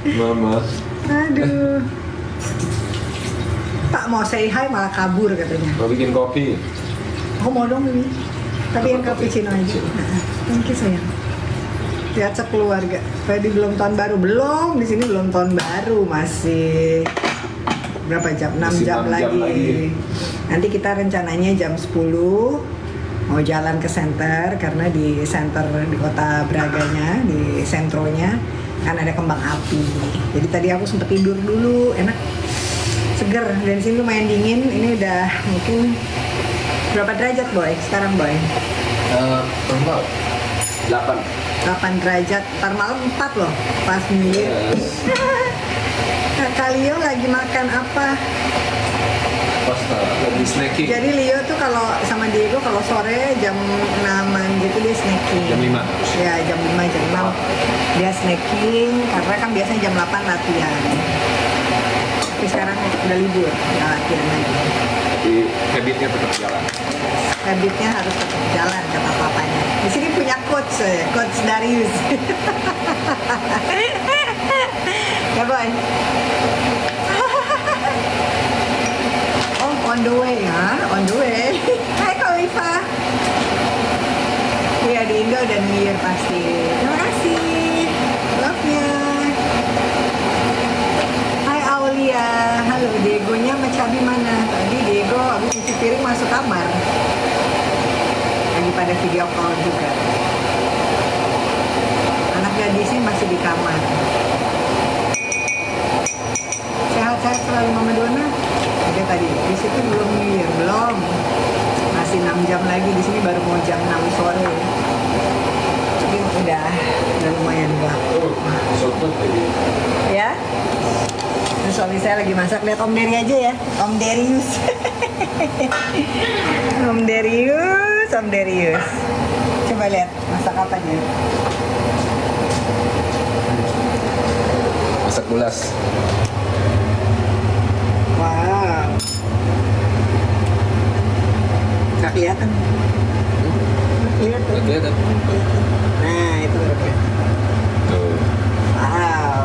Mama. Aduh. Pak mau say hi malah kabur katanya. Mau bikin kopi? Aku mau dong ini. Tapi yang cappuccino aja. Nah, thank you sayang. Lihat sekeluarga. Tadi belum tahun baru, belum. Di sini belum tahun baru, masih berapa jam? 6 Masih jam 6 jam lagi. lagi. Nanti kita rencananya jam 10 mau jalan ke center karena di center di kota Braganya, di sentronya kan ada kembang api. Jadi tadi aku sempet tidur dulu, enak, seger. Dan sini lumayan dingin. Ini udah mungkin berapa derajat boy sekarang boy? Berapa? 8. 8 derajat. Ntar malam 4 loh pas New Year. Nah, Kak Leo lagi makan apa? Pasta, lagi snacking. Jadi Leo tuh kalau sama Diego kalau sore jam 6-an gitu dia snacking. Jam 5. Ya jam 5, jam 6 dia snacking karena kan biasanya jam 8 latihan. Tapi sekarang udah libur, nggak latihan lagi. Tapi habitnya tetap jalan. Habitnya harus tetap jalan kata papanya. Di sini punya coach Darius. Ya boy. Oh on the way ya, on the way. Hai Kak Wifa. Iya di Indo dan New Year pasti. Terima kasih. Love-nya. Hai Aulia. Halo, Diegonya sama Cabi mana? Tadi Diego habis cuci piring masuk kamar. Lagi pada video call juga. Anak gadisnya masih di kamar. Sehat-sehat selalu Mama Dona. Oke tadi di situ belum New Year, belum. Masih 6 jam lagi, di sini baru mau jam 6 sore. Tapi udah lumayan gelap. Sobat tadi. Ya. Ini suami saya lagi masak, lihat Om Dery aja ya. Om Darius. Om Darius, Om Darius. Coba lihat masak apa dia. Masak gulas. Wow. Nggak kelihatan. Kelihatan. Kelihatan. Nah, itu baru kelihatan. Tuh. Wow.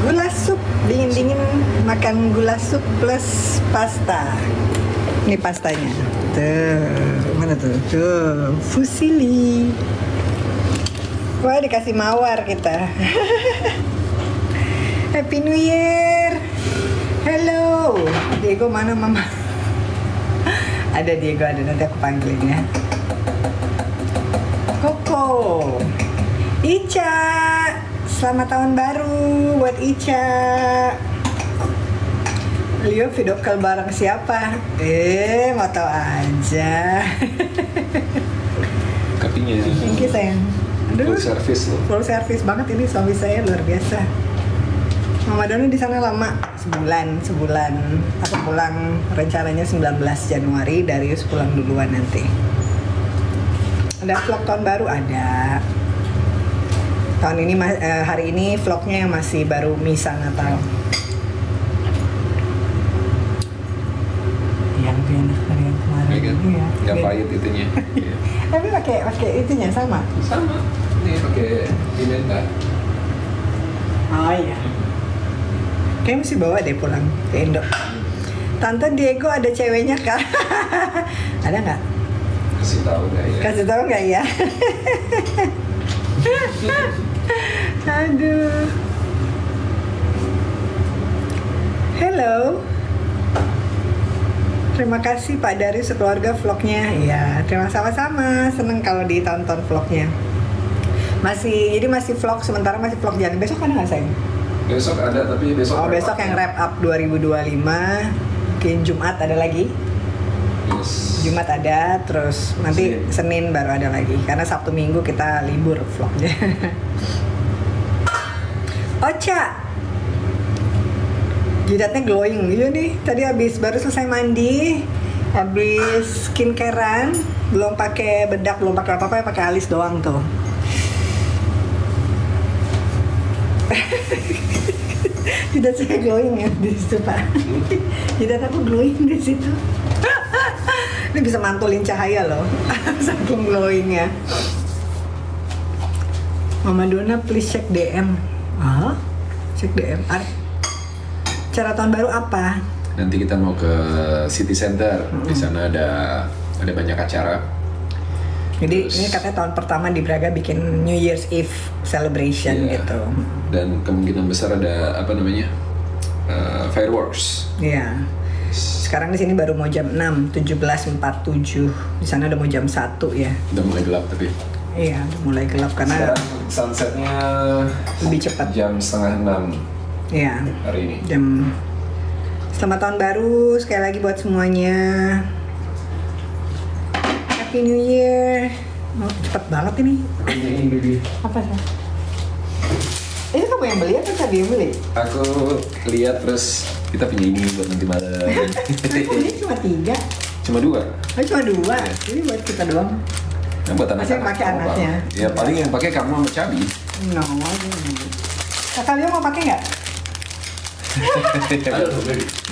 Gula sup dingin-dingin, makan gula sup plus pasta. Ini pastanya. Tuh, mana tuh? Tuh, fusilli. Wah, dikasih mawar kita. Happy New Year. Hello. Diego mana Mama? Ada Diego, ada, nanti aku panggilin ya. Koko. Ica. Selamat tahun baru buat Ica. Leo video call bareng siapa? Mau tahu aja. Kopinya. Thank you sayang. Aduh, Full service loh. full service banget ini suami saya, luar biasa. Mama Dona di sana lama, sebulan. Aku pulang rencananya 19 Januari, Darius pulang duluan nanti. Ada vlog tahun baru ada. Tahun ini hari ini vlognya yang masih baru misa Natal. Yang lebih enak dari yang kemarin Iya kan? dulu ya. Nggak Beda. pahit itunya. Iya. Tapi pakai itunya sama. Sama. Nih pakai pimenta. Oh iya. Kayaknya mesti bawa deh pulang ke Indo. Tante Diego ada ceweknya kah? Ada nggak? Kasih tahu nggak ya? Kasih tahu nggak ya? Aduh. Hello. Terima kasih Pak Darius sekeluarga vlognya. Ya, terima sama-sama. Seneng kalau ditonton vlognya. Jadi masih vlog, sementara masih vlog jalan. Besok ada nggak sayang? Besok ada, tapi besok. Oh, besok yang wrap up 2025. Mungkin Jumat ada lagi. Yes. Jumat ada, terus nanti Senin baru ada lagi. Karena Sabtu Minggu kita libur vlognya. Ocha, jidatnya glowing. Iya nih, tadi baru selesai mandi, habis skincarean, belum pakai bedak, belum pakai apa-apa, pakai alis doang tuh. Jidat saya glowing ya di situ Pak. Jidat aku glowing di situ. Ini bisa mantulin cahaya loh, saking glowingnya. Mama Dona please check DM. Ah, Cek DM. Cara tahun baru apa? Nanti kita mau ke City Center. Di sana ada banyak acara. Jadi Terus- ini katanya tahun pertama di Braga bikin New Year's Eve celebration Iya. gitu. Dan kemungkinan besar ada fireworks. Iya. Sekarang di sini baru mau jam 6, 17.47. Di sana udah mau jam 1 ya. Udah mulai gelap tapi. Iya, udah mulai gelap karena Sekarang sunsetnya lebih cepat. jam 5:30 Iya. hari ini. Jam Selamat tahun baru sekali lagi buat semuanya. Happy New Year. Oh, cepet banget ini. Apa sih? Ini kamu yang beli atau tadi yang beli? Aku lihat terus kita punya ini buat nanti malam. Ini cuma 3. Cuma 2. Oh, cuma 2. Ini buat kita doang. Nah, buat Masih anak-anak. pakai anaknya. Ya paling yang pakai kamu sama Cabi. No, Kakak Leo mau pakai nggak?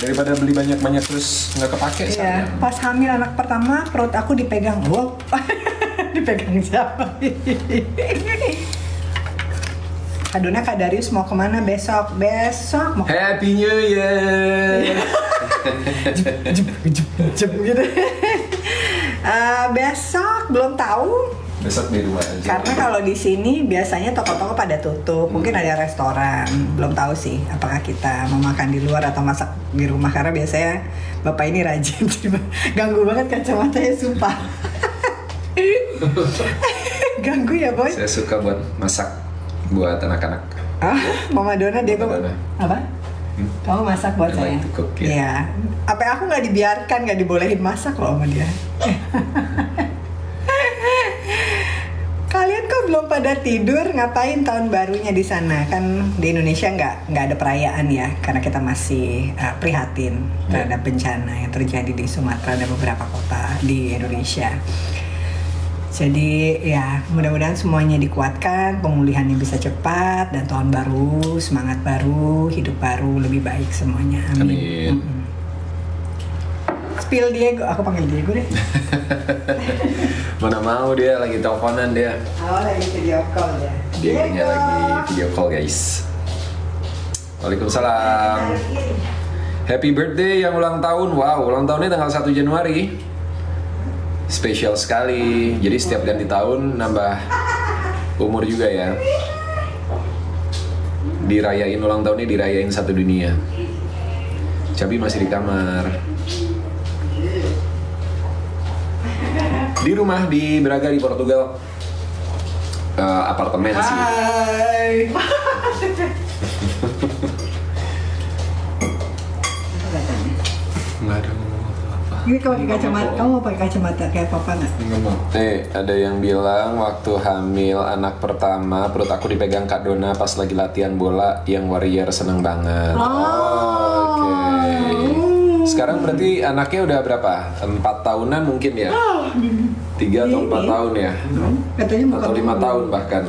Daripada beli banyak-banyak terus nggak kepake. Iya. sayang. Pas hamil anak pertama perut aku dipegang. Wow. Dipegang siapa? Kadona Kak Darius mau kemana besok? Besok mau Happy New Year. jep gitu. Besok belum tahu. Besok di rumah aja. Karena kalau di sini biasanya toko-toko pada tutup, mungkin ada restoran. Belum tahu sih apakah kita mau makan di luar atau masak di rumah karena biasanya bapak ini rajin. Ganggu banget kacamatanya sumpah. Ganggu ya boy. Saya suka buat masak buat anak-anak. Ah, Mama Dona dia Mama Dona. apa? Kamu masak buat I saya? like to cook, ya. Iya. Apa aku nggak dibiarkan, nggak dibolehin masak loh sama dia. Kalian kok belum pada tidur? Ngapain tahun barunya di sana? Kan di Indonesia nggak ada perayaan ya, karena kita masih prihatin terhadap bencana yang terjadi di Sumatera dan beberapa kota di Indonesia. Jadi ya mudah-mudahan semuanya dikuatkan, pemulihannya bisa cepat dan tahun baru, semangat baru, hidup baru, lebih baik semuanya. Amin. Amin. Spill Diego, aku panggil Diego deh. Mana mau dia lagi teleponan dia. Oh lagi video call ya. Dia lagi video call guys. Waalaikumsalam. Happy birthday yang ulang tahun. Wow, ulang tahunnya tanggal 1 Januari. Spesial sekali. Jadi setiap ganti tahun nambah umur juga ya. Dirayain ulang tahunnya, dirayain satu dunia. Cabi masih di kamar. Di rumah di Braga di Portugal. Apartemen sih. Hai. Nggak ada ngomong apa-apa. Ini kalau pakai kacamata, kamu mau pakai kacamata kayak papa nggak? Ada yang bilang waktu hamil anak pertama perut aku dipegang Kak Dona pas lagi latihan bola yang warrior seneng banget. Oke. Sekarang berarti anaknya udah berapa? 4 tahunan mungkin ya? 3 atau 4 tahun ya? Katanya mau Atau 5 tahun bahkan.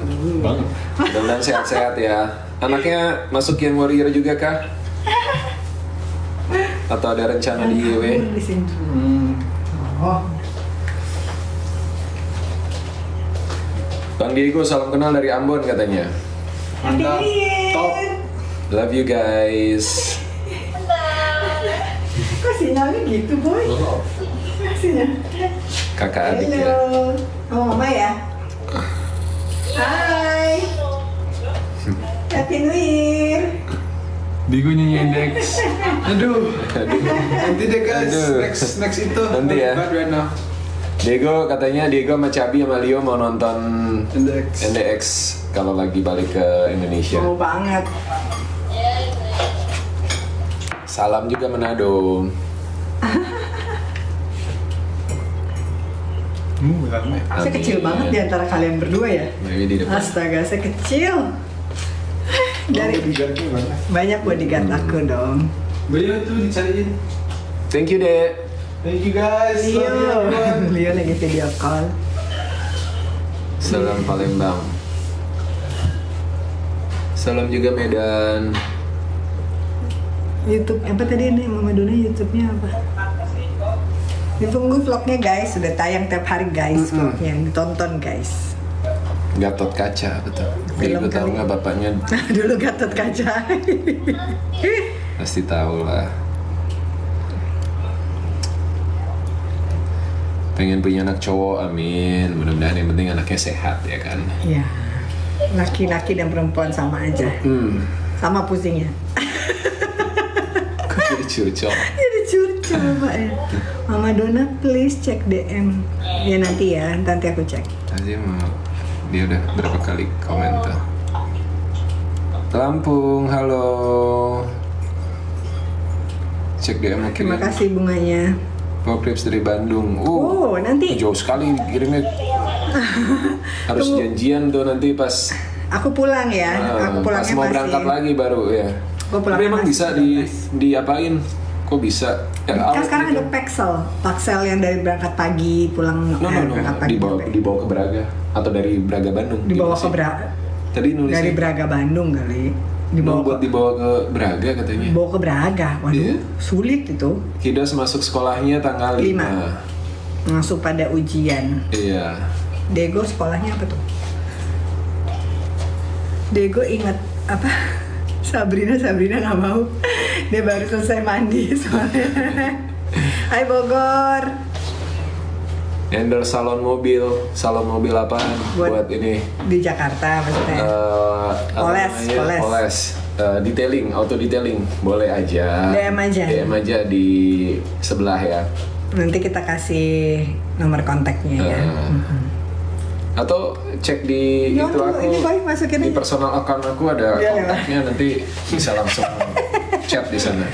Mudah-mudahan sehat-sehat ya. Anaknya masuk yang warrior juga kah? Atau ada rencana di YW? Di sini. Oh. Bang Diego salam kenal dari Ambon katanya. Mantap. Top. Love you guys. Kok sinyalnya gitu boy? Sinyal. Kakak adik ya. Halo. Oh mama ya. Hai. Happy New Year. Diego nyanyi Index. Aduh. Nanti deh guys. Aduh. Next itu. Nanti ya. Bad right now. Diego katanya Diego sama Cabi sama Leo mau nonton Index. NDX kalau lagi balik ke Indonesia. Mau banget. Salam juga Manado. Rame. Saya kecil banget di antara kalian berdua ya. Maybe di depan. Astaga, saya kecil. Dari bodyguardnya mana? banyak bodyguard aku dong. Beliau tuh dicariin. Thank you Dek. Thank you guys. Love you everyone. Leo lagi video call. Salam Palembang. Salam juga Medan. YouTube apa tadi nih Mama Dona YouTube-nya apa? Ditunggu vlognya guys, sudah tayang tiap hari guys vlognya, ditonton guys. Gatot kaca betul. film Diego tahu kali. nggak bapaknya? Dulu Gatot Kaca. Pasti tahu lah. Pengen punya anak cowok, amin. Mudah-mudahan yang penting anaknya sehat ya kan. Iya. Laki-laki dan perempuan sama aja. Sama pusingnya. Kok jadi curcol? Jadi curcol Pak ya. Mama Dona please cek DM. Ya nanti aku cek. Tadi mau dia udah berapa kali komentar. Lampung, halo. Cek DM mungkin. Terima kasih bunganya. Mau Crips dari Bandung. Oh, nanti jauh sekali kirimnya. Harus janjian tuh nanti pas aku pulang ya. Aku pulangnya pas mau berangkat lagi baru ya. Aku pulangnya Tapi emang masih bisa diapain? Kok bisa? Ya, Kan sekarang ada Paxel yang dari berangkat pagi pulang No, berangkat pagi. dibawa ke Braga atau dari Braga Bandung. Dibawa gitu ke sih. Braga. Tadi nulis Dari Braga Bandung kali. buat dibawa ke Braga katanya. Dibawa ke Braga. Waduh, Iya. sulit itu. Kidos masuk sekolahnya tanggal 5. Masuk pada ujian. Iya. Diego sekolahnya apa tuh? Diego ingat apa? Sabrina nggak mau. Dia baru selesai mandi soalnya. Hai Bogor. Endorse salon mobil apaan? Buat ini. Di Jakarta maksudnya. Apa Poles, namanya? poles. Detailing, auto detailing, boleh aja. DM aja. DM aja di sebelah ya. Nanti kita kasih nomor kontaknya ya. Atau cek di Ya, itu aku ini Boy, masukin di aja. personal account aku ada Iya, kontaknya, nanti bisa langsung chat di sana.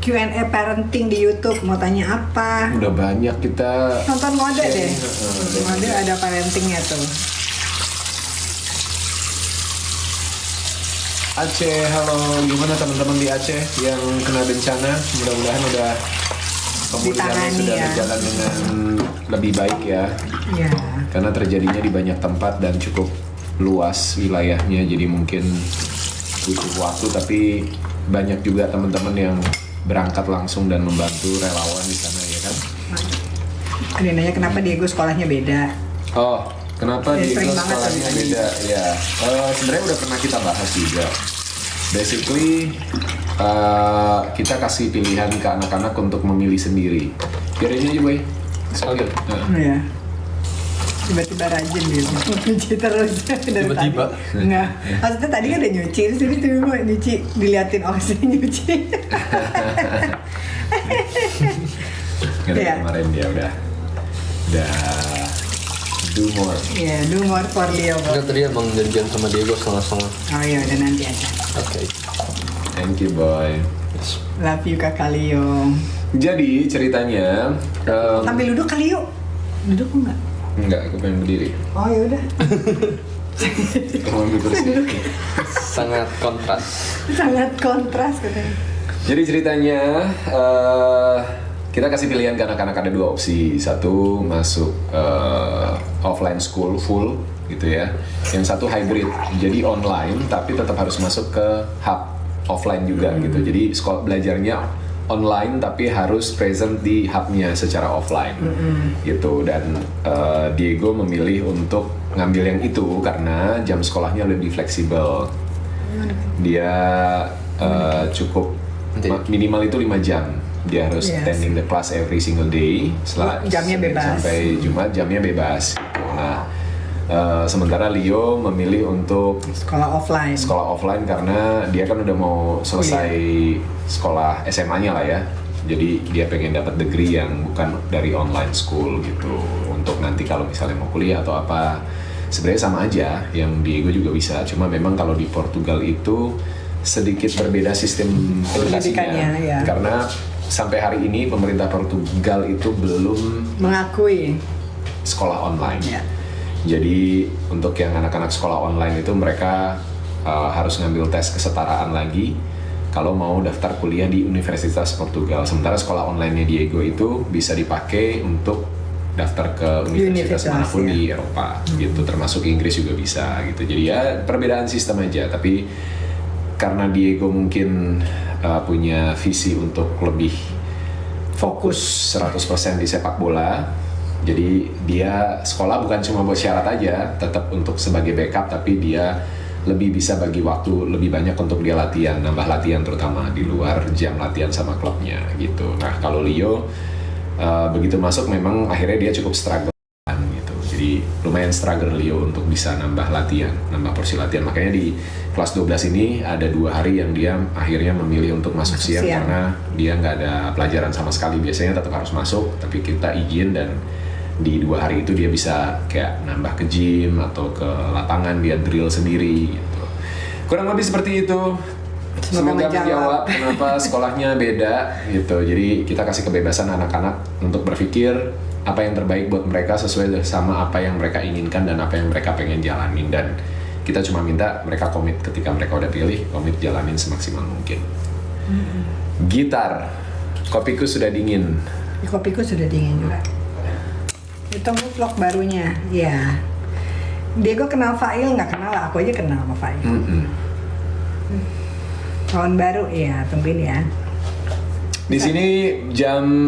Q&A parenting di YouTube, mau tanya apa? Udah banyak kita. Nonton mode deh. Iya, Mode ada parentingnya tuh. Aceh, halo, gimana teman-teman di Aceh yang kena bencana? Mudah-mudahan udah pemulihannya Ditangani sudah ya. berjalan dengan lebih baik ya. Iya. Karena terjadinya di banyak tempat dan cukup luas wilayahnya, jadi mungkin butuh waktu, tapi banyak juga teman-teman yang berangkat langsung dan membantu relawan di sana ya kan. Ada yang nanya kenapa Diego sekolahnya beda. Oh, kenapa Ya, di sering banget sekolahnya tadi. beda? Ya, sebenarnya udah pernah kita bahas juga. Basically, kita kasih pilihan ke anak-anak untuk memilih sendiri. Biarin aja boy. Sekalian. Iya. Tiba-tiba rajin gitu. Nyuci terus dari Tiba-tiba? tadi. Enggak. Maksudnya tadi kan udah nyuci, terus ini tiba-tiba nyuci, diliatin nyuci. Gara-gara Iya. kemarin dia udah do more. Iya, do more for Leo. Enggak, tadi emang janjian sama Diego setengah-setengah. Oh iya, udah nanti aja. Oke. Thank you boy. Yes. Love you Kakak Leo. Jadi ceritanya Sambil duduk kali yuk. Duduk enggak? enggak, aku pengen berdiri. Oh ya udah. Aku mau ambil kursi. Sangat kontras. Sangat kontras katanya. Jadi ceritanya kita kasih pilihan ke anak-anak, ada dua opsi. Satu masuk offline school full gitu ya. Yang satu hybrid, jadi online tapi tetap harus masuk ke hub offline juga gitu. Jadi sekolah belajarnya online tapi harus present di hubnya secara offline gitu. Dan Diego memilih untuk ngambil yang itu karena jam sekolahnya lebih fleksibel. Dia cukup minimal itu 5 jam. Dia harus Yes. attending the class every single day. Jamnya Senin bebas. sampai Jumat jamnya bebas. Nah, sementara Leo memilih untuk Sekolah offline. sekolah offline karena dia kan udah mau selesai sekolah SMA-nya lah ya. Jadi dia pengen dapat degree yang bukan dari online school gitu. Untuk nanti kalau misalnya mau kuliah atau apa, sebenarnya sama aja. Yang Diego juga bisa. Cuma memang kalau di Portugal itu sedikit berbeda sistem edukasinya. Pendidikannya, ya. Karena sampai hari ini pemerintah Portugal itu belum Mengakui. sekolah online. Ya. Jadi untuk yang anak-anak sekolah online itu mereka harus ngambil tes kesetaraan lagi kalau mau daftar kuliah di Universitas Portugal. Sementara sekolah online-nya Diego itu bisa dipakai untuk daftar ke universitas manapun ya. di Eropa gitu, termasuk Inggris juga bisa gitu. Jadi ya perbedaan sistem aja, tapi karena Diego mungkin punya visi untuk lebih fokus 100% di sepak bola. Jadi dia sekolah bukan cuma buat syarat aja, tetap untuk sebagai backup, tapi dia lebih bisa bagi waktu lebih banyak untuk dia latihan, nambah latihan terutama di luar jam latihan sama klubnya gitu. Nah kalau Leo begitu masuk memang akhirnya dia cukup struggle gitu. Jadi lumayan struggle Leo untuk bisa nambah latihan, nambah porsi latihan. Makanya di kelas 12 ini ada 2 hari yang dia akhirnya memilih untuk masuk siang karena dia nggak ada pelajaran sama sekali. Biasanya tetap harus masuk, tapi kita izin dan di 2 hari itu dia bisa kayak nambah ke gym atau ke lapangan, dia drill sendiri gitu. Kurang lebih seperti itu. Semoga menjawab kenapa sekolahnya beda gitu. Jadi kita kasih kebebasan anak-anak untuk berpikir apa yang terbaik buat mereka sesuai sama apa yang mereka inginkan dan apa yang mereka pengen jalanin, dan kita cuma minta mereka komit ketika mereka udah pilih, komit jalanin semaksimal mungkin. Gitar, kopiku sudah dingin. Kopiku sudah dingin juga. Ditunggu vlog barunya, ya. Diego kenal Fail nggak kenal lah, aku aja kenal sama Fail. Tahun baru ya, tungguin ya. Di sini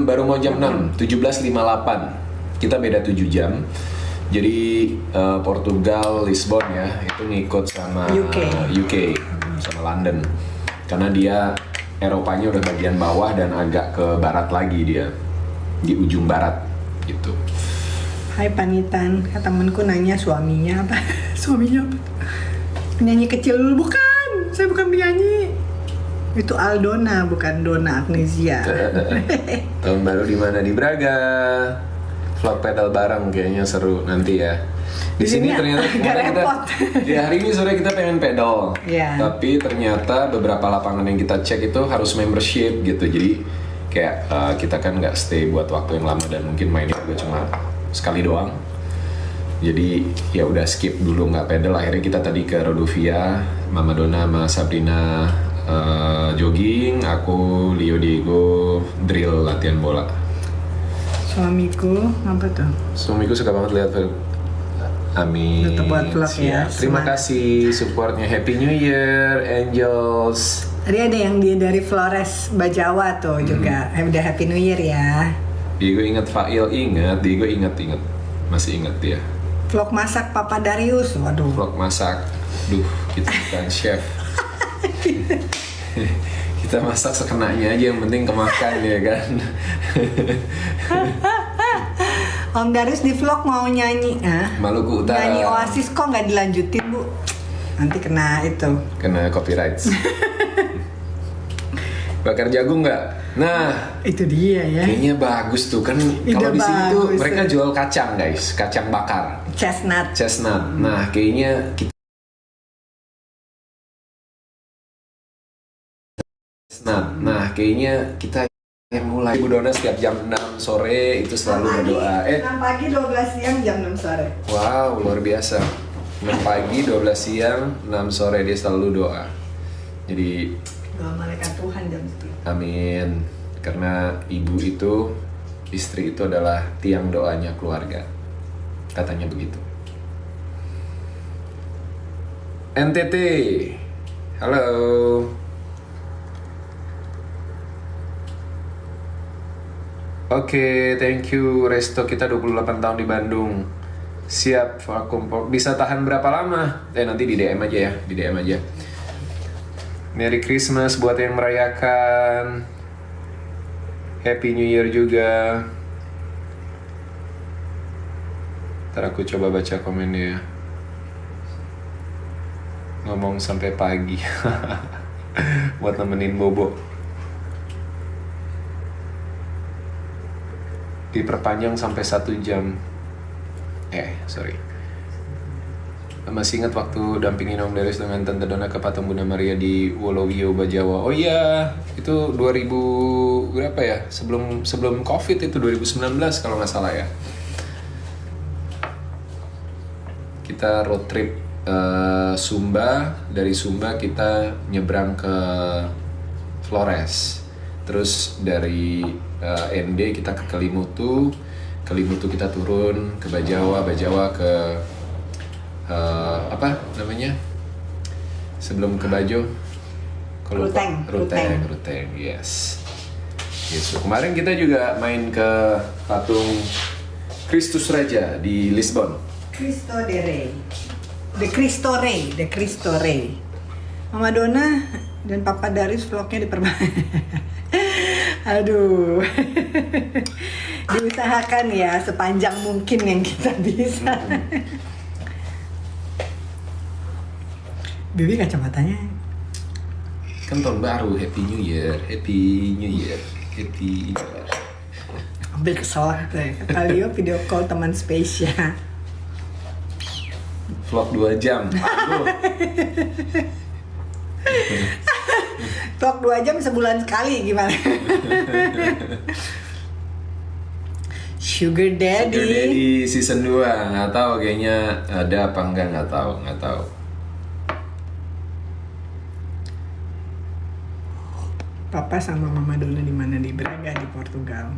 baru mau jam 6, 17.58. Kita beda 7 jam. Jadi Portugal, Lisbon ya, itu ngikut sama UK sama London. Karena dia Eropanya udah bagian bawah dan agak ke barat lagi dia. Di ujung barat gitu. Hai panitan, temenku nanya suaminya apa? Suaminya apa? Penyanyi kecil dulu, bukan. Saya bukan penyanyi. Itu Aldona, bukan Dona Agnesia. Tahun baru di mana? Di Braga. Vlog pedal bareng kayaknya seru nanti ya. Di sini ternyata hari ini sore kita pengen pedal. Yeah. Tapi ternyata beberapa lapangan yang kita cek itu harus membership gitu. Jadi kayak kita kan nggak stay buat waktu yang lama dan mungkin mainnya juga cuma sekali doang. Jadi ya udah skip dulu nggak pedal. Akhirnya kita tadi ke Rodovia, Mama Dona sama Sabrina jogging, aku Leo Diego drill latihan bola. Suamiku apa tuh? Suamiku suka banget lihat film. Amin. Tetap buat vlog ya. Terima kasih supportnya. Happy New Year, Angels. Tadi ada yang dia dari Flores Bajawa tuh juga. Udah Happy New Year ya. Diego ingat Fail, Diego ingat. Masih ingat dia. Vlog masak Papa Darius, waduh. Vlog masak. Duh, kita bukan chef. Kita masak sekenanya aja, yang penting kemakan ya kan. Om Darius di vlog mau nyanyi, Maluku Utara. Nyanyi Oasis kok nggak dilanjutin bu? Nanti kena itu. Kena copyright. Bakar jagung nggak? Nah, itu dia ya. kayaknya bagus tuh kan. Kalau di sini tuh mereka jual kacang guys, kacang bakar. Chestnut. Nah, kayaknya kita yang mulai Ibu Dona setiap jam 6 sore itu selalu berdoa. 6 pagi 12 siang jam 6 sore. Wow, luar biasa. 6 pagi 12 siang 6 sore dia selalu doa. Jadi doa malaikat Tuhan jam itu. Amin. Karena ibu itu, istri itu adalah tiang doanya keluarga. Katanya begitu. NTT. Halo. Oke, thank you Resto, kita 28 tahun di Bandung. Siap vakum. Bisa tahan berapa lama? Nanti di DM aja ya, di DM aja. Merry Christmas buat yang merayakan. Happy New Year juga. Ntar aku coba baca komennya. Ngomong sampai pagi. Buat nemenin Bobo. Diperpanjang sampai 1 jam. Sorry. Masih ingat waktu dampingin Om Darius dengan Tante Dona ke Patung Bunda Maria di Wolowio, Bajawa. Oh iya, itu 2000 berapa ya? Sebelum Covid itu 2019 kalau nggak salah ya. Kita road trip Sumba, dari Sumba kita nyebrang ke Flores. Terus dari ND kita ke Kelimutu kita turun ke Bajawa ke apa namanya sebelum ke Bajo, Ruteng, yes. Gitu. Kemarin kita juga main ke Kristus Raja di Lisbon. Cristo de Rey. The Cristo Rey. Mama Donna dan Papa Darius vlognya diperbanyak. Aduh. Diusahakan ya sepanjang mungkin yang kita bisa. Bibi kacamatanya Kan tahun baru, Happy New Year, Happy New Year, Happy New Year. ambil kesel deh. Kata Leo video call teman spesial. Vlog 2 jam. Aduh. Vlog 2 jam sebulan sekali gimana? Sugar Daddy. Sugar Daddy season 2, nggak tahu kayaknya ada apa enggak, nggak tahu. Papa sama Mama Donna di mana? Di Braga di Portugal.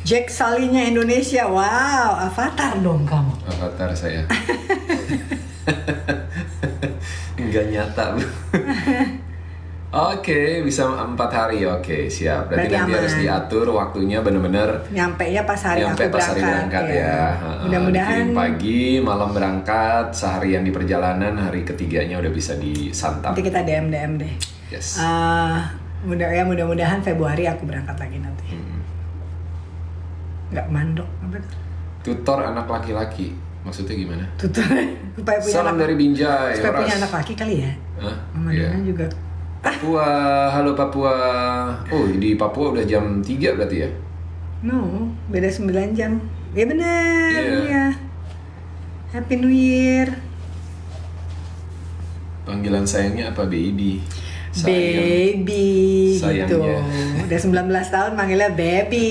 Jack Sully-nya Indonesia. Wow, avatar dong kamu. Avatar saya. Nggak nyata. Oke, bisa 4 hari. Oke, siap. Berarti nanti aman. harus diatur waktunya bener-bener. Nyampe-nya pas hari Nyampe aku pas hari berangkat ya. Mudah-mudahan Dikirim pagi, malam berangkat, seharian di perjalanan, hari ketiganya udah bisa disantap. nanti kita DM deh. Yes. Mudah-mudahan Februari aku berangkat lagi nanti. Nggak mandok apa tuh? Tutor anak laki-laki. Maksudnya gimana? Tutor supaya punya Salam dari Binjai. supaya punya Horas. anak laki kali ya. Hah? Mama Iya. Donna juga. Papua, halo Papua. Oh, di Papua udah jam 3 berarti ya? No, beda 9 jam. Ya benar, Iya. ya. Happy New Year. Panggilan sayangnya apa, baby? Baby gitu. Sayangnya. Udah 19 tahun manggilnya baby.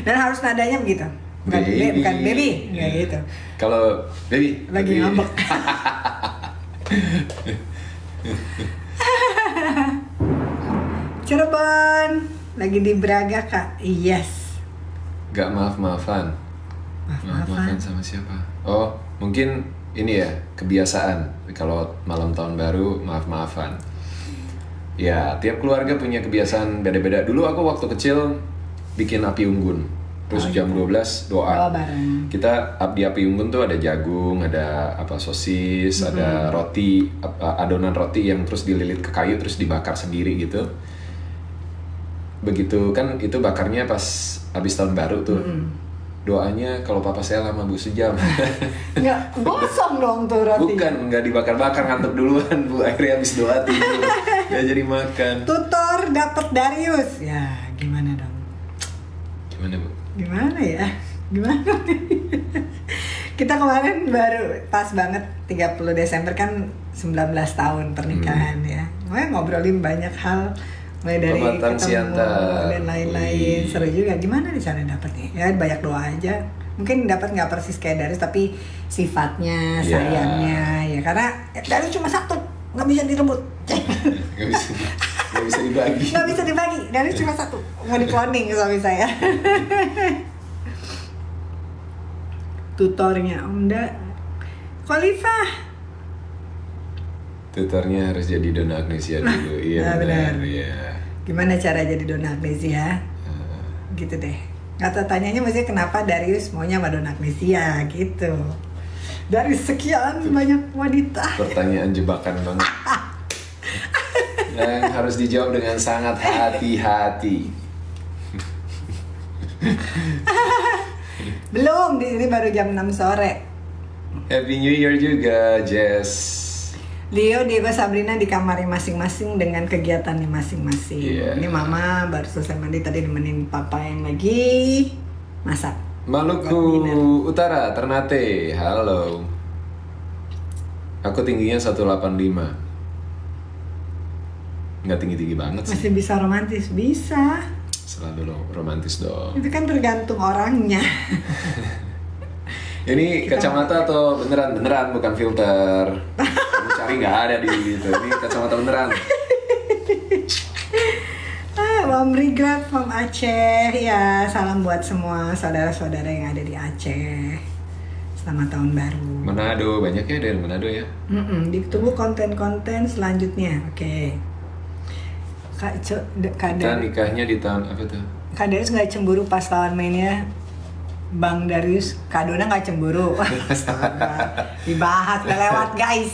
Dan harus nadanya begitu. Bukan Baby. bukan baby, kayak Iya. gitu. Kalau baby Lagi baby. ngambek. Cirebon, lagi di Braga Kak. Yes. Gak maaf-maafan. Maaf-maafan sama siapa? Oh, mungkin ini ya, kebiasaan. Kalau malam tahun baru, maaf-maafan. Ya, tiap keluarga punya kebiasaan beda-beda. Dulu aku waktu kecil bikin api unggun. Terus jam 12 doa. Oh, bareng. Kita di api unggun tuh ada jagung, ada apa sosis, ada roti, adonan roti yang terus dililit ke kayu terus dibakar sendiri gitu. Begitu kan itu bakarnya pas habis tahun baru tuh. Doanya kalau papa saya lama Bu sejam. Nggak gosong dong tuh roti. Bukan, nggak dibakar-bakar, ngantuk duluan Bu. Akhirnya habis doa tidur. Nggak jadi makan. Tutor dapat Darius. Ya, gimana dong? Gimana Bu? Gimana ya? Gimana nih? Kita kemarin baru pas banget 30 Desember kan 19 tahun pernikahan ya. Makanya ngobrolin banyak hal mulai dari Pematang ketemu siantar. dan lain-lain. Wih. Seru juga. Gimana di sana dapetnya? Ya banyak doa aja. Mungkin dapat nggak persis kayak Darius tapi sifatnya, Ya. sayangnya ya karena Darius cuma satu, nggak bisa direbut. Nggak bisa dibagi. Nggak bisa dibagi. Darius cuma satu. Mau dikloning suami saya. Tutornya Om Da Khalifah. Tutornya harus jadi Donna Agnesia dulu. Iya Nah, benar. benar. Iya. Gimana cara jadi Donna Agnesia? Gitu deh. Kata tanyanya maksudnya kenapa Darius maunya sama Donna Agnesia gitu. Dari sekian banyak wanita. Pertanyaan jebakan banget. Yang harus dijawab dengan sangat hati-hati. Belum, di sini baru jam 6 sore. Happy New Year juga, Jess. Leo, Diego, Sabrina di kamarnya masing-masing dengan kegiatannya masing-masing. Iya. Ini mama baru selesai mandi tadi nemenin papa yang lagi masak. Maluku Buat dinner. Utara, Ternate. Halo. Aku tingginya 185. Nggak tinggi-tinggi banget sih. Masih bisa romantis? Bisa. Selalu romantis dong. Itu kan tergantung orangnya. Ini kacamata atau beneran bukan filter. Kamu cari nggak ada di itu. Ini kacamata beneran. Mom Regret, Mom Aceh. Ya, salam buat semua saudara-saudara yang ada di Aceh. Selamat tahun baru. Manado, banyaknya dari Manado ya. Ditunggu konten-konten selanjutnya. Oke. Kak Kita nikahnya di tahun apa tuh? Kak Darius nggak cemburu pas lawan mainnya Bang Darius, Kak Dona nggak cemburu. Astaga. Dibahas, udah lewat guys.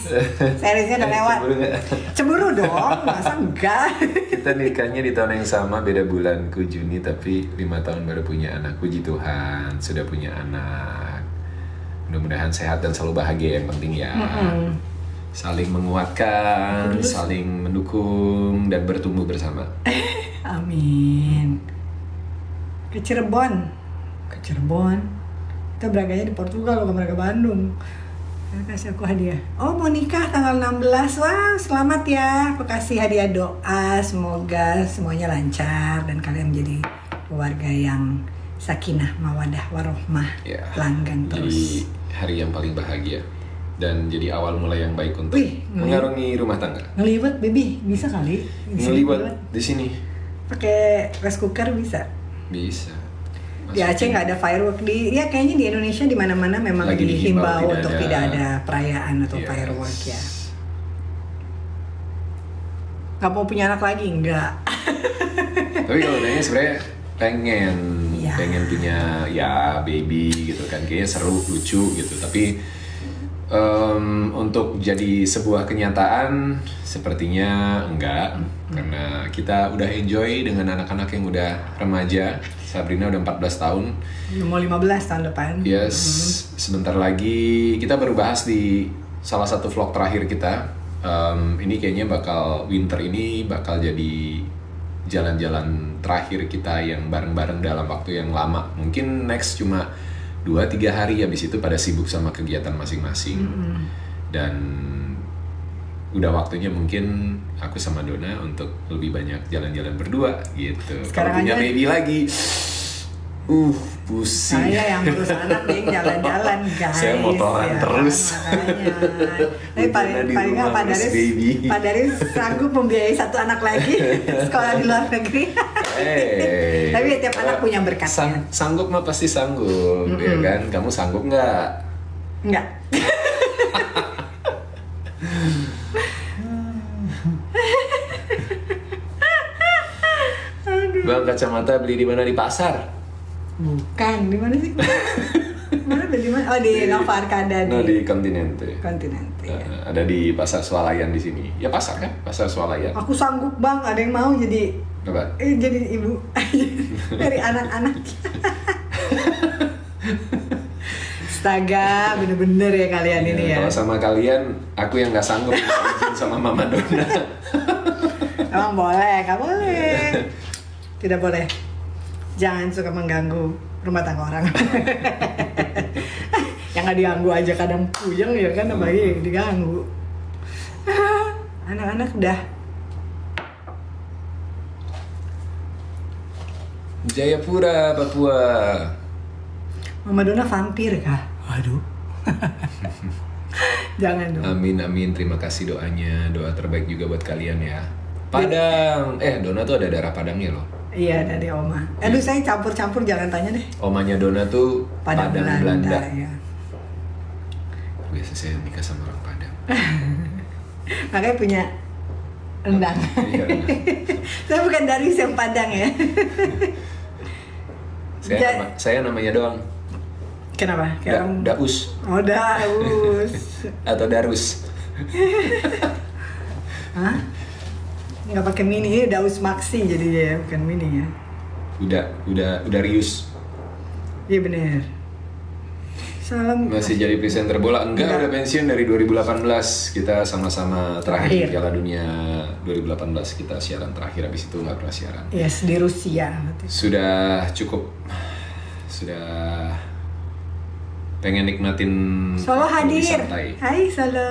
Seriesnya udah lewat. Cemburu nggak? Cemburu dong, masa enggak? Kita nikahnya di tahun yang sama, beda bulanku Juni, tapi 5 tahun baru punya anak. Puji Tuhan, sudah punya anak. Mudah-mudahan sehat dan selalu bahagia, yang penting ya. Saling menguatkan, saling mendukung, dan bertumbuh bersama. Amin. Ke Cirebon. Kita berangkatnya di Portugal, bukan berangkat Bandung. Kasih aku hadiah. Oh, mau nikah tanggal 16. Wah, selamat ya. Aku kasih hadiah doa, semoga semuanya lancar dan kalian menjadi keluarga yang sakinah, mawadah, warohmah, Ya, langgeng jadi terus. hari yang paling bahagia dan jadi awal mulai yang baik untuk Wih, mengarungi rumah tangga. Ngeliwet, baby, bisa kali? Ngeliwat di sini Pakai rice cooker bisa. bisa. Di Aceh nggak ada firework, ya kayaknya di Indonesia di mana-mana memang Lagi dihimbau dihimbau untuk tidak ada perayaan atau Yes. firework ya. Nggak mau punya anak lagi, enggak. Tapi kalau nanya sebenarnya pengen Ya. pengen punya ya baby gitu kan, kayaknya seru, lucu gitu. Tapi untuk jadi sebuah kenyataan sepertinya enggak, karena kita udah enjoy dengan anak-anak yang udah remaja. Sabrina udah 14 tahun. Mau 15 tahun depan. Yes, sebentar lagi kita baru bahas di salah satu vlog terakhir kita. Ini kayaknya winter ini bakal jadi jalan-jalan terakhir kita yang bareng-bareng dalam waktu yang lama. Mungkin next cuma 2-3 hari, habis itu pada sibuk sama kegiatan masing-masing. Dan udah waktunya mungkin aku sama Dona untuk lebih banyak jalan-jalan berdua gitu. Sekarang Kalau punya aja- baby lagi, pusing. Saya yang ngurus anak nih jalan-jalan guys. Saya motoran terus. Makanya. Tapi paling Dona di paling nggak rumah Pak ngurus Darius, baby. Pak Darius sanggup membiayai 1 anak lagi sekolah di luar negeri. Tapi tiap anak punya berkatnya. Sanggup mah pasti sanggup, ya kan? Kamu sanggup nggak? Enggak. Bang, kacamata beli di mana? Di pasar? Bukan, di mana sih? Mana beli di mana? Oh, di Nova Arcada Nah, di di Continente. Continente. Ya. Ada di Pasar Swalayan di sini. Ya pasar kan? Pasar Swalayan. Aku sanggup bang, ada yang mau jadi Apa? jadi ibu dari anak-anak. Astaga, bener-bener ya kalian ini ya. Kalau sama kalian, aku yang nggak sanggup izin sama Mama Dona. Emang boleh, nggak boleh. Tidak boleh. Jangan suka mengganggu rumah tangga orang. Yang nggak diganggu aja kadang puyeng ya kan, apalagi yang diganggu. Anak-anak udah. Jayapura, Papua. Mama Dona vampir kah? Waduh. Jangan dong. Amin, amin. Terima kasih doanya. Doa terbaik juga buat kalian ya. Padang. Dona tuh ada darah Padangnya loh. Iya dari Oma. Aduh saya campur-campur, jangan tanya deh. Omanya Dona tuh Padang Belanda. Ya. Biasa saya nikah sama orang Padang. Makanya punya rendang. Iya. Saya bukan dari yang Padang ya. Saya namanya doang. Kenapa? Kayak orang. Daus Oh Daus. atau Darus. Hah? Nggak pakai mini, ini Daus Maxi jadi ya, bukan mini ya. Udah Rius. Iya bener. Salam. Masih jadi presenter bola? Enggak, udah pensiun dari 2018. Kita sama-sama terakhir Terakhir. Piala Dunia 2018 kita siaran terakhir, habis itu nggak pernah siaran. Yes, di Rusia. Sudah cukup, sudah pengen nikmatin Solo waktu lebih hadir. santai. Hai Solo.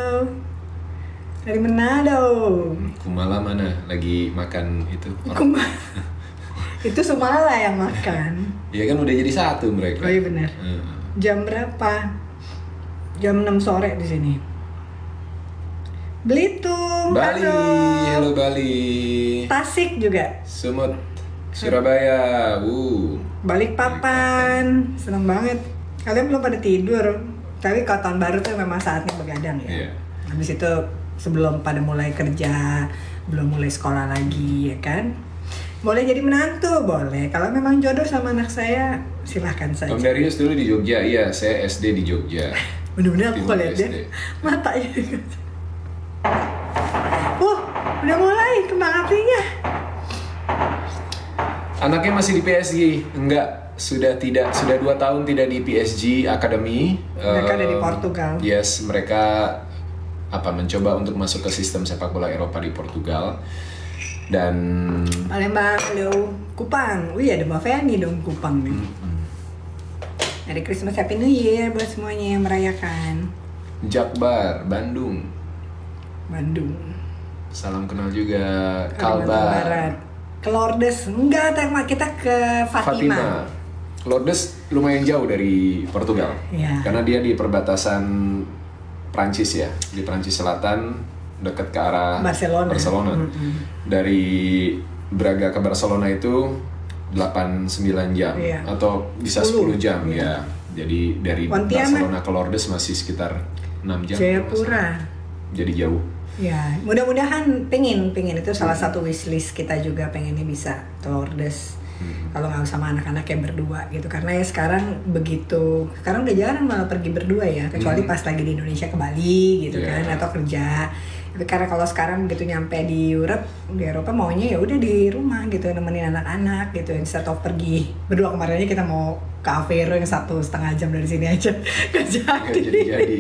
Dari Manado. Kumala mana? Lagi makan itu? Itu Sumala yang makan. Ya kan udah jadi satu mereka. Oh iya benar. Jam berapa? Jam 6 sore di sini. Belitung, Bali, Tasik, halo Bali. Tasik juga. Sumut, Surabaya, Balikpapan, seneng banget. Kalian belum pada tidur, tapi kalau tahun baru tuh memang saatnya begadang ya. Iya. Habis itu sebelum pada mulai kerja, belum mulai sekolah lagi, ya kan? Boleh jadi menantu, boleh. Kalau memang jodoh sama anak saya, silahkan saja. Om Darius dulu di Jogja, iya saya SD di Jogja. Bener-bener aku Timur lihat SD. deh matanya. Udah mulai kembang apinya. Anaknya masih di PSG? Enggak, sudah 2 tahun tidak di PSG Academy. Mereka ada di Portugal. Yes, mereka mencoba untuk masuk ke sistem sepak bola Eropa di Portugal. Dan Palembang, halo, Kupang. Wih, ada Mbak Feni dong Kupang nih. Merry Christmas, Happy New Year buat semuanya yang merayakan. Jakbar, Bandung. Bandung, Salam kenal juga. Kalimantan Kalbar. Barat. Ke Lourdes, enggak, kita ke Fatima. Lourdes lumayan jauh dari Portugal. Iya. Karena dia di perbatasan Prancis ya, di Prancis Selatan, dekat ke arah Barcelona. Dari Braga ke Barcelona itu 8-9 jam, Iya. atau bisa 10 jam ya. Jadi dari Pontianak. Barcelona ke Lourdes masih sekitar 6 jam. Jayapura. Jadi jauh. Ya, mudah-mudahan pengen itu salah satu wishlist kita juga, pengennya bisa ke Lourdes. Kalau nggak sama anak-anaknya berdua gitu, karena ya sekarang sekarang udah jarang malah pergi berdua ya, kecuali pas lagi di Indonesia ke Bali gitu Yeah. kan, atau kerja. Tapi karena kalau sekarang begitu nyampe di Eropa maunya ya udah di rumah gitu, nemenin anak-anak gitu, instead of pergi berdua. Kemarinnya kita mau ke Aveiro yang 1,5 jam dari sini aja, nggak jadi. Jadi.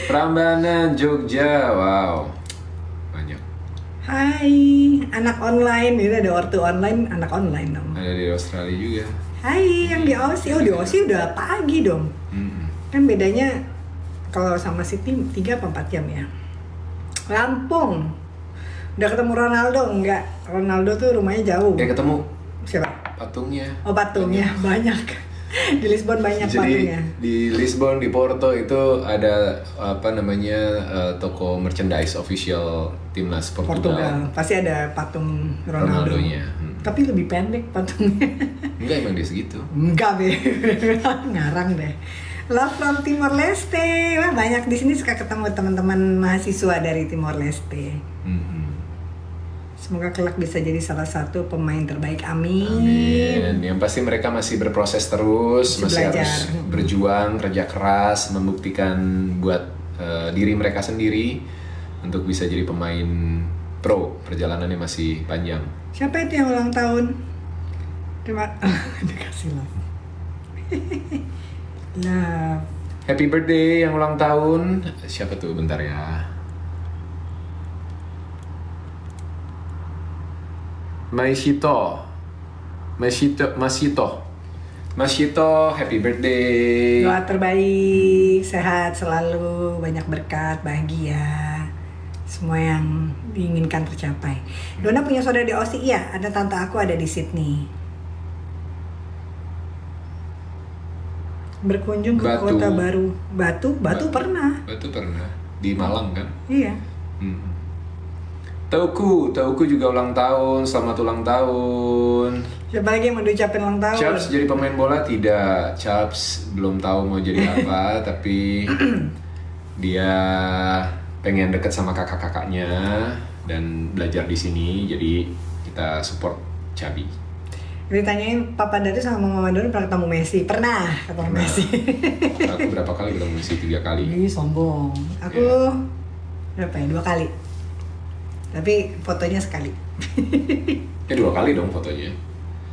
Prambanan Jogja, wow, banyak. Hai, anak online, ini ada ortu online, anak online dong. Ada di Australia juga. Hai, yang di Aussie, di Aussie udah pagi dong. Kan bedanya kalau sama Sydney 3 apa 4 jam ya. Lampung, udah ketemu Ronaldo enggak? Ronaldo tuh rumahnya jauh. Ketemu Siapa? patungnya. Oh, patungnya banyak. Di Lisbon banyak Jadi patungnya. di Lisbon, di Porto itu ada toko merchandise official timnas Portugal. Pasti ada patung Ronaldo. Ronaldonya. Tapi lebih pendek patungnya. Enggak, emang dia segitu. Enggak deh, ngarang deh. Love from Timor Leste. Wah, banyak di sini suka ketemu teman-teman mahasiswa dari Timor Leste. Semoga kelak bisa jadi salah satu pemain terbaik. Amin. Amin. Yang pasti mereka masih berproses terus, masih Belajar. harus berjuang, kerja keras, membuktikan buat diri mereka sendiri untuk bisa jadi pemain pro. Perjalanannya masih panjang. Siapa itu yang ulang tahun? Terima dikasih love. Love. Happy birthday yang ulang tahun. Siapa tuh? Bentar ya. Masito, happy birthday. Doa terbaik, sehat selalu, banyak berkat, bahagia, semua yang diinginkan tercapai. Dona punya saudara di Aussie? Iya, ada tante aku ada di Sydney. Berkunjung ke Batu. kota baru. Batu pernah. Batu pernah. Di Malang kan? Iya. Tauku juga ulang tahun, selamat ulang tahun. Siapa lagi yang mau diucapin ulang tahun? Chaps jadi pemain bola tidak. Chaps belum tahu mau jadi apa, tapi dia pengen deket sama kakak-kakaknya dan belajar di sini, jadi kita support Cabi. Ditanyain Papa Dadu sama Mama Dadu pernah ketemu Messi? Pernah ketemu Messi. Aku berapa kali ketemu Messi? 3 kali. Ih, sombong. Aku berapa ya? 2 kali. Tapi fotonya sekali. Ya 2 kali dong fotonya.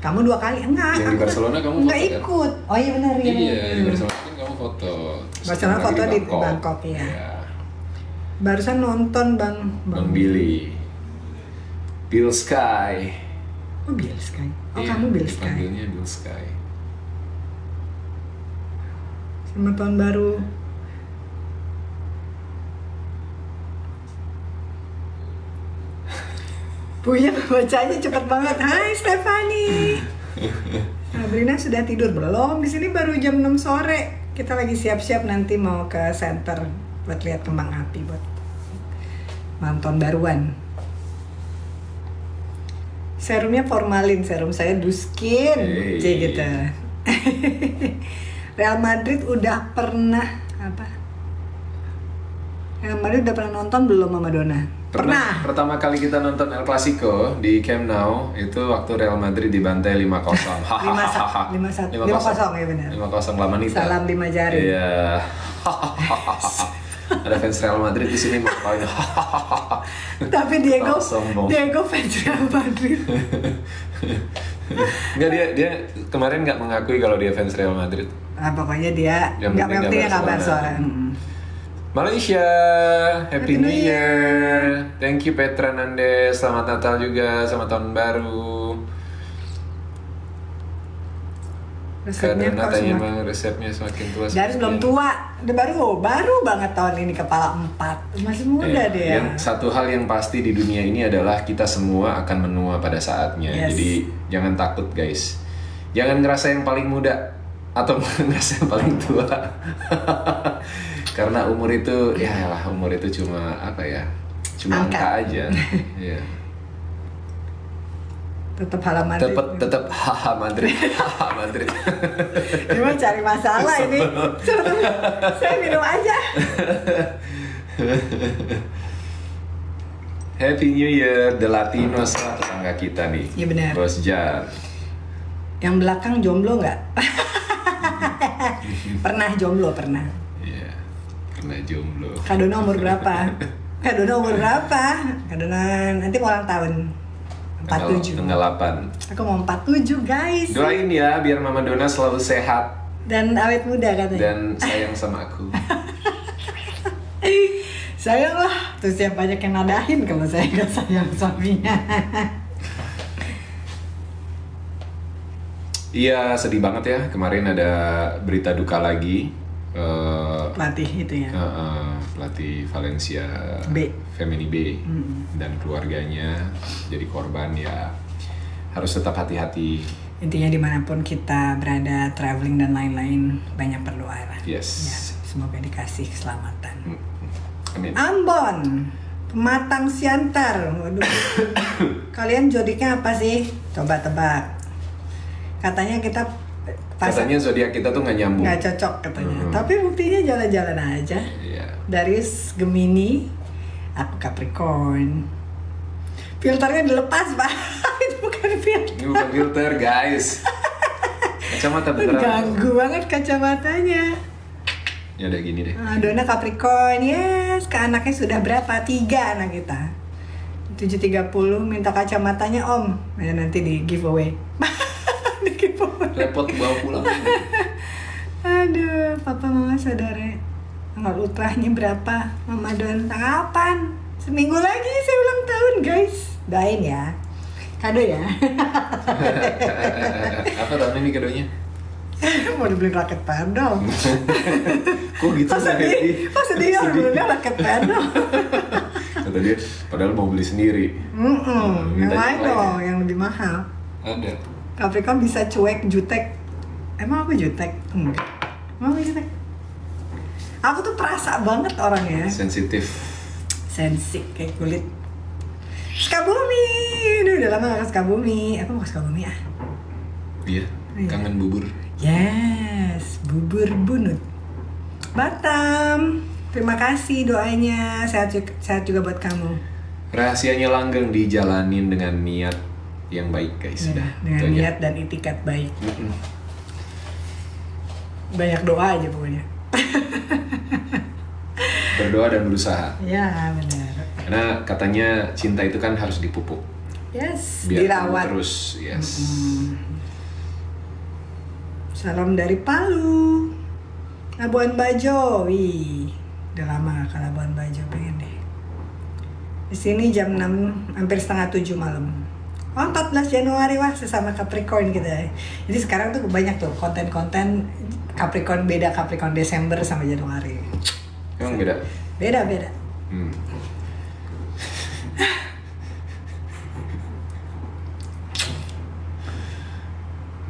Kamu 2 kali? Enggak. Yang di Barcelona kamu enggak foto, kan? ikut. Oh iya benar ya. Iya, di Barcelona kan kamu foto. Terus Barcelona lagi foto di Bangkok, ya. Iya. Barusan nonton Bang Billy. Bill Sky. Oh, Bill Sky. Oh, Iya, kamu Bill Sky. dipanggilnya Bill Sky. Selamat tahun baru. Punya bacanya cepet banget. Hai Stefani. Sabrina sudah tidur belum? Di sini baru jam 6 sore. Kita lagi siap-siap nanti mau ke center buat lihat kembang api, buat malam tahun baruan. Serumnya formalin, serum saya Duskin, Hey. gitu. Real Madrid udah pernah apa? Real Madrid udah pernah nonton belum sama Dona? Pernah. Pertama kali kita nonton El Clasico di Camp Nou itu waktu Real Madrid dibantai 5-0. 5-1. 5-0 ya benar. 5-0 La Manita. Salam 5 jari. Iya. Ada fans Real Madrid di sini mau kawin. Tapi Diego Sombong. fans Real Madrid. Enggak, dia kemarin nggak mengakui kalau dia fans Real Madrid. Nah, pokoknya dia nggak penting nggak Barcelona. Malaysia, Happy New Year. Thank you Petra Nandes, selamat Natal juga, selamat tahun baru. Resepnya Karena kok tanya semakin... emang resepnya semakin tua. Dari belum tua, udah baru banget tahun ini kepala 4. Masih muda dia. Yang satu hal yang pasti di dunia ini adalah kita semua akan menua pada saatnya. Yes. Jadi jangan takut guys. Jangan ngerasa yang paling muda atau ngerasa yang paling tua. Karena umur itu, umur itu cuma apa ya? Cuma angka aja. Iya. Tetap halaman Tetap haha Madrid. Haha Madrid. Gimana cari masalah ini? Saya minum aja. Happy New Year, The Latinos lah tetangga kita nih. Iya benar. Bos Jan. Yang belakang jomblo nggak? Pernah jomblo, pernah. Iya, pernah jomblo. Kak Dona umur berapa? Kak Dona umur berapa? Kak Dona nanti mau ulang tahun. 47. Tanggal 8. Aku mau 47 guys. Doain ya biar Mama Dona selalu sehat Dan awet muda katanya. dan sayang sama aku. Sayang lah. Terus siapa banyak yang nadahin kalau saya nggak sayang suaminya. Iya, sedih banget ya. Kemarin ada berita duka lagi. Pelatih itu ya. Pelatih Valencia B. Femini B dan keluarganya jadi korban ya. Harus tetap hati-hati. Intinya dimanapun kita berada, traveling dan lain-lain, banyak berdoa lah. Yes. Ya, semoga dikasih keselamatan. Amin. Ambon, Pematang Siantar. Waduh. Kalian zodiaknya apa sih? Coba tebak. Katanya kita Katanya zodiak kita tuh nggak nyambung. nggak cocok katanya. Tapi buktinya jalan-jalan aja. Iya. Darius Gemini, aku Capricorn. Filternya dilepas, Pak. Itu bukan filter. Ini bukan filter, guys. Kacamata beneran. Ganggu banget kacamatanya. Ya udah gini deh. Dona Capricorn, yes. Ke anaknya sudah berapa? 3 anak kita. 7.30 minta kacamatanya Om. Ya, nanti di giveaway. Di giveaway. Repot bawa pulang. Aduh, papa mama saudara. Tanggal ultrahnya berapa? Mama Don kapan? Seminggu lagi saya ulang tahun, guys. Doain ya. Kado ya. Apa tahun ini kadonya? Mau dibeliin raket pedal. Kok gitu Pas sedih, ya belinya raket pedal. Kata dia, padahal mau beli sendiri. Yang Minta lain yang lain dong, yang lebih mahal. Ada. Capricorn bisa cuek, jutek. Emang aku jutek? Enggak. Emang aku jutek? Aku tuh perasa banget orangnya. Sensitif. Sensi kayak kulit. Sukabumi. Udah lama gak ke Sukabumi. Aku mau ke Sukabumi ah. Iya, kangen bubur. Yes, bubur bunut. Batam. Terima kasih doanya. Sehat juga buat kamu. Rahasianya langgeng dijalanin dengan niat yang baik, guys. Ya, Sudah. dengan itu aja. niat dan itikat baik. Mm-mm. Banyak doa aja pokoknya. Berdoa dan berusaha. Ya benar. Karena katanya cinta itu kan harus dipupuk. Yes, Biar dirawat. tumbuh terus, yes. Salam dari Palu. Labuan Bajo. Wih, udah lama ke Labuan Bajo, pengen deh. Di sini jam 6 hampir setengah 7 malam. Oh, 14 Januari wah sesama Capricorn kita. Jadi sekarang tuh banyak tuh konten-konten Capricorn beda Capricorn Desember sama Januari. Emang beda? Beda. Hmm.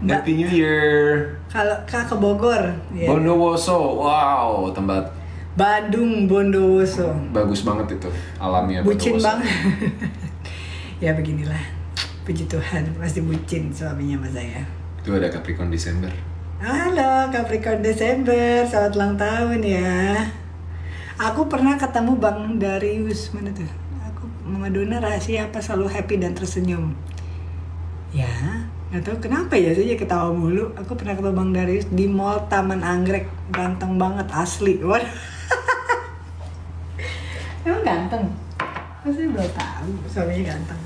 Happy New Year. Kalau ke Bogor, ya. Bondowoso, wow, tempat Badung Bondowoso. bagus banget itu, alamnya Bucin Bondowoso. banget. Ya beginilah. Puji Tuhan, masih bucin suaminya sama saya. Itu ada Capricorn Desember. Halo Capricorn Desember, selamat ulang tahun ya. Aku pernah ketemu Bang Darius, mana tuh? Aku Mama Dona rahasia apa selalu happy dan tersenyum? Ya, nggak tahu kenapa ya saya ketawa mulu. Aku pernah ketemu Bang Darius di Mall Taman Anggrek, ganteng banget asli. Waduh. Emang ganteng? Saya belum tahu suaminya ganteng.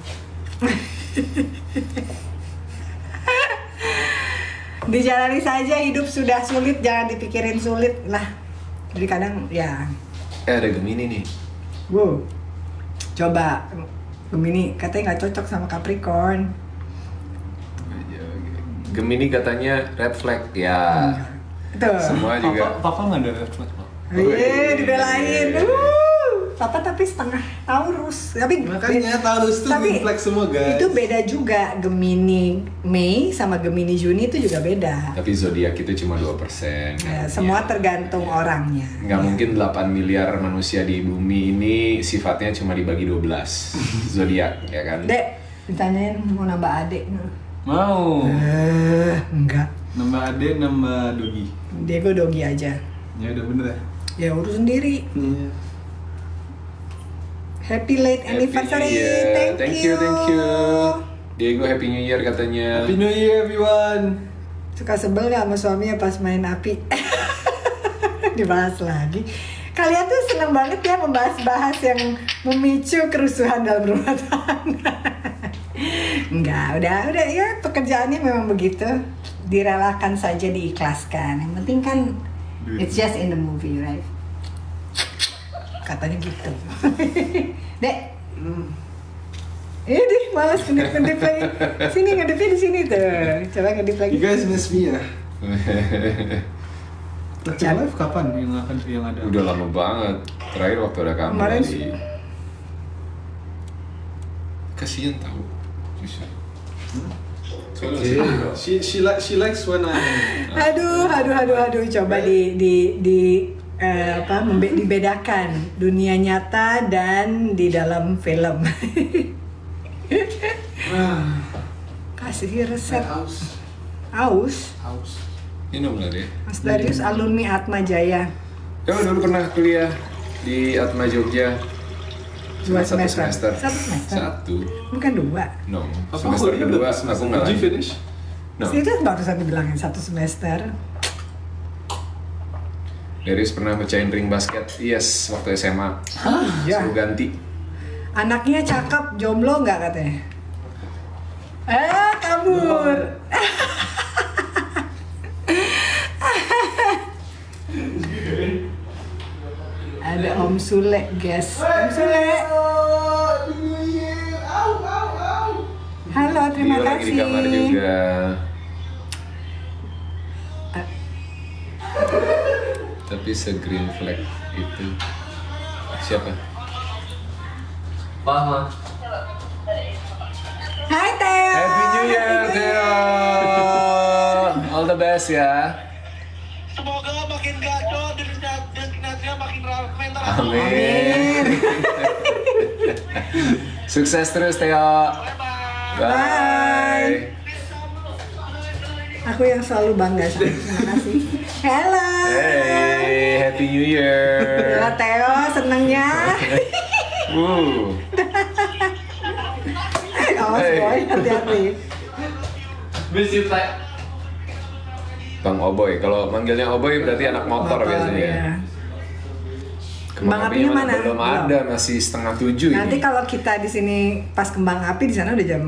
Dijalani saja, hidup sudah sulit, jangan dipikirin sulit lah. Jadi kadang ya. Ada Gemini nih. Wow. Coba Gemini katanya nggak cocok sama Capricorn. Gemini katanya red flag ya. Tuh. Semua juga. Papa nggak ada refleks, Pak. Dibelain. Papa tapi setengah Taurus. Tapi Makanya Taurus tuh green flag semua, guys. Itu beda juga. Gemini Mei sama Gemini Juni itu juga beda. Tapi zodiak itu cuma 2%. Ya, semua tergantung orangnya. Nggak mungkin 8 miliar manusia di bumi ini sifatnya cuma dibagi 12 zodiak, ya kan? Dek, ditanyain mau nambah adik. Mau. Enggak. Nama Ade, nama Dogi. Diego Dogi aja. Ya udah bener ya. Ya urus sendiri. Iya. Happy late Happy anniversary. New Year. Thank Thank you. Diego Happy New Year katanya. Happy New Year everyone. Suka sebel nggak sama suaminya pas main api? Dibahas lagi. Kalian tuh seneng banget ya membahas-bahas yang memicu kerusuhan dalam rumah tangga. Enggak, udah ya pekerjaannya memang begitu. Direlakan saja, diikhlaskan. Yang penting kan it's just in the movie, right? Katanya gitu. Dek. Deh, malas ngedip lagi. Sini ngedipnya di sini tuh. Coba ngedip lagi. You guys miss me ya. Tapi Cak. live kapan yang ada? Udah lama banget. Terakhir waktu ada kamu Kemarin di. Kasian tahu. Justru. She likes when I. Aduh. Coba dibedakan dunia nyata dan di dalam film. Kasih resep. Aus. Minum lah dia. Mas Darius alumni Atma Jaya. Kamu dulu pernah kuliah di Atma Jogja. Cuma 2 satu semester. semester. 1 semester. Bukan 2. No. Semester kedua aku nggak Did you lanjut. finish? No. Itu barusan dibilangin 1 semester. Darius pernah mecahin ring basket. Yes, waktu SMA. Iya. Suruh ganti. Anaknya cakep, jomblo nggak katanya? Kabur. Ada Om Sule, guys. Om Sule. Halo, terima Dia lagi kasih. di kamar juga. Tapi se-green flag itu siapa? Paham. Hai Theo. Happy New Year, Theo. All the best ya. Semoga makin gacor dan destinasinya makin ramai. Amin. Sukses terus, Theo. Bye. Aku yang selalu bangga sama. Terima kasih. Halo. Hey, Happy New Year. Ya Theo, senengnya. Awas Hey. boy, hati-hati. Miss you, Tay. Bang Oboy, kalau manggilnya Oboy berarti anak motor biasanya. ya. Kembang Kembang apinya apinya mana? Belum ada, masih 6:30 Nanti ini. kalau kita di sini pas kembang api di sana udah jam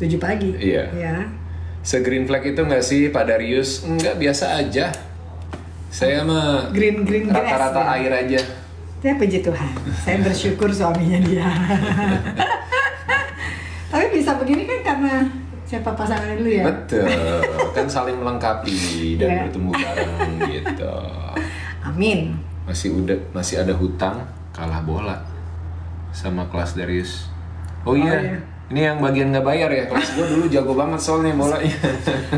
7 pagi. Iya. Ya. Se-green flag itu nggak sih, Pak Darius? Enggak, biasa aja. Saya mah Green grass, rata-rata ya. air aja. Ya puji Tuhan. Saya bersyukur suaminya dia. Tapi bisa begini kan karena siapa pasangannya dulu ya? Betul, kan saling melengkapi dan Iya. bertemu bareng gitu. Amin. Masih ada hutang, kalah bola sama kelas Darius. Oh iya. iya, ini yang bagian nggak bayar ya. Kelas gue dulu jago banget soalnya bolanya.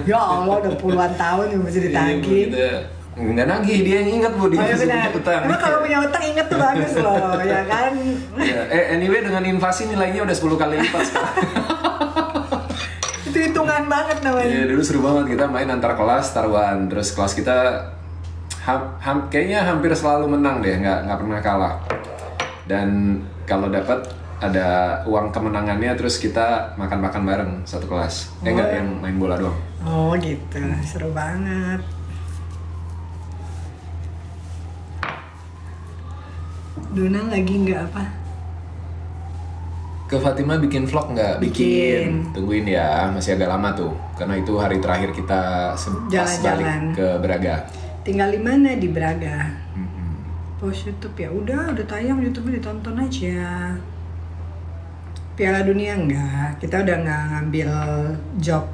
Ya Allah udah puluhan tahun yang masih ditagih. Kita nggak nagih, dia yang ingat bu, dia Oh, ya masih benar. punya hutang. Emang kalau punya utang inget tuh bagus loh, ya kan? Ya, anyway dengan invasi nilainya udah 10 kali lipat sekarang. Itu hitungan banget namanya. Iya, dulu seru banget kita main antar kelas taruhan. Terus kelas kita kayaknya hampir selalu menang deh, nggak pernah kalah. Dan kalau dapat ada uang kemenangannya, terus kita makan-makan bareng satu kelas. Enggak yang main bola doang. Oh gitu, seru banget. Dona lagi nggak apa? Ke Fatima bikin vlog nggak? Bikin. Tungguin ya, masih agak lama tuh. Karena itu hari terakhir kita pas balik ke Braga. Tinggal di mana? Di Braga. Post YouTube ya, udah tayang YouTube-nya, ditonton aja. Piala Dunia enggak, kita udah nggak ngambil job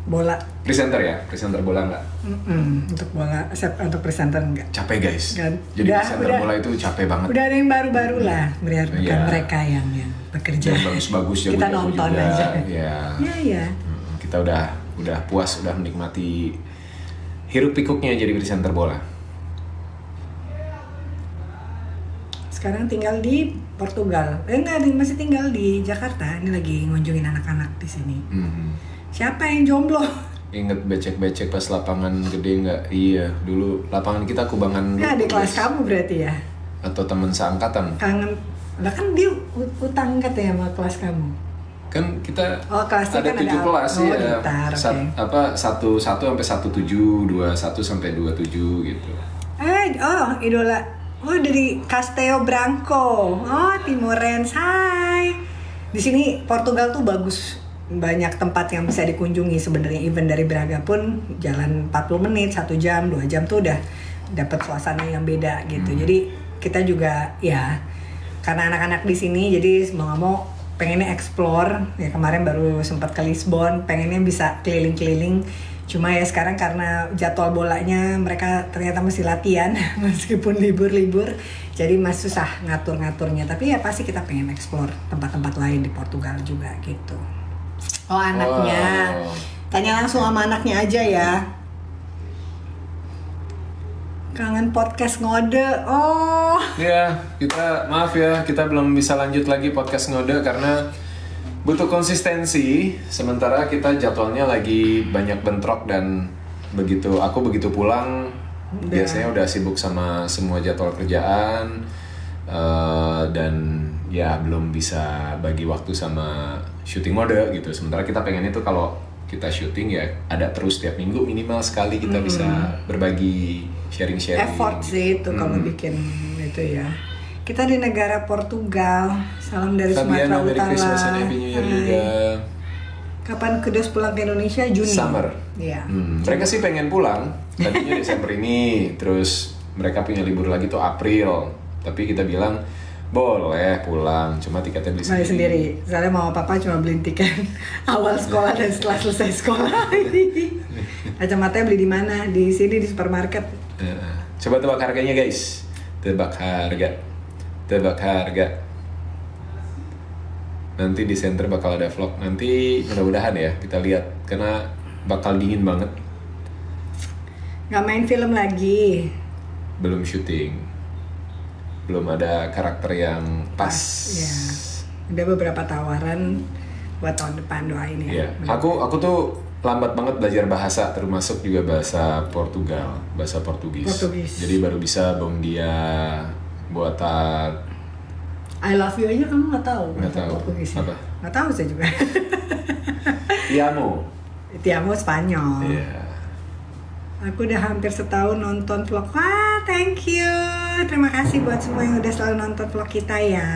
bola. Presenter ya? Presenter bola nggak? Untuk bola, untuk presenter enggak. Capek guys. Kan? Jadi presenter bola itu capek banget. Udah ada yang baru-baru lah, bukan Iya. mereka yang bekerja. Yang bagus-bagus ya. Kita nonton juga. aja. Ya. Iya. Kita udah puas, udah menikmati hiruk pikuknya jadi presenter bola. Sekarang tinggal di Portugal. Enggak, masih tinggal di Jakarta. Ini lagi ngunjungin anak-anak di sini. Siapa yang jomblo? Ingat becek-becek pas lapangan gede nggak? Iya, dulu lapangan kita kubangan. Nah, di kelas kamu berarti ya? Atau teman seangkatan? Kangen. Lah kan dia utang katanya sama kelas kamu. Kan kita kelasnya ada kan 7 ada kelas ya. gitar, oke. 1 sampai 17, 21 sampai 27 gitu. Idola. Oh, dari Castelo Branco. Oh, Timorense. Hai. Di sini Portugal tuh bagus. Banyak tempat yang bisa dikunjungi sebenarnya. Even dari Braga pun jalan 40 menit, 1 jam, 2 jam tuh udah dapat suasana yang beda gitu. Jadi kita juga ya karena anak-anak di sini jadi mau nggak mau pengennya explore. Ya kemarin baru sempat ke Lisbon, pengennya bisa keliling-keliling. Cuma ya sekarang karena jadwal bolanya mereka ternyata masih latihan meskipun libur-libur, jadi masih susah ngatur-ngaturnya. Tapi ya pasti kita pengen explore tempat-tempat lain di Portugal juga gitu. Oh, anaknya. Wow. Tanya langsung sama anaknya aja ya. Kangen podcast ngode. Oh. Ya, maaf ya, kita belum bisa lanjut lagi podcast ngode karena butuh konsistensi, sementara kita jadwalnya lagi banyak bentrok dan aku begitu pulang biasanya udah sibuk sama semua jadwal kerjaan dan ya belum bisa bagi waktu sama syuting mode gitu. Sementara kita pengen itu kalau kita syuting ya ada terus tiap minggu minimal sekali kita bisa berbagi sharing-sharing. Effort sih itu kalau bikin itu ya. Kita di negara Portugal. Salam dari Sumatera Merry Utara. Christmas and Happy New Year juga. Kapan Kudos pulang ke Indonesia? Juni. Summer. Iya. Mereka sih pengen pulang. Tadinya Desember ini, terus mereka punya libur lagi tuh April. Tapi kita bilang boleh pulang, cuma tiketnya beli Beli sendiri. Soalnya mama papa cuma beliin tiket awal sekolah dan setelah selesai sekolah. Kacamatanya beli di mana? Di sini di supermarket. Coba tebak harganya guys. Tebak harga. Nanti di center bakal ada vlog. Nanti mudah-mudahan ya kita lihat karena bakal dingin banget. Nggak main film lagi. Belum syuting. Belum ada karakter yang pas. Ya. Ada beberapa tawaran buat tahun depan, doain ya. Iya. Aku tuh lambat banget belajar bahasa, termasuk juga bahasa Portugis. Jadi baru bisa bom dia buatan. I love you aja kamu nggak tahu? Nggak tahu. Portugisnya. Apa? Nggak tahu saya juga. Tiamo Spanyol. Iya. Aku udah hampir setahun nonton vlog. Wah, thank you. Terima kasih buat semua yang udah selalu nonton vlog kita ya.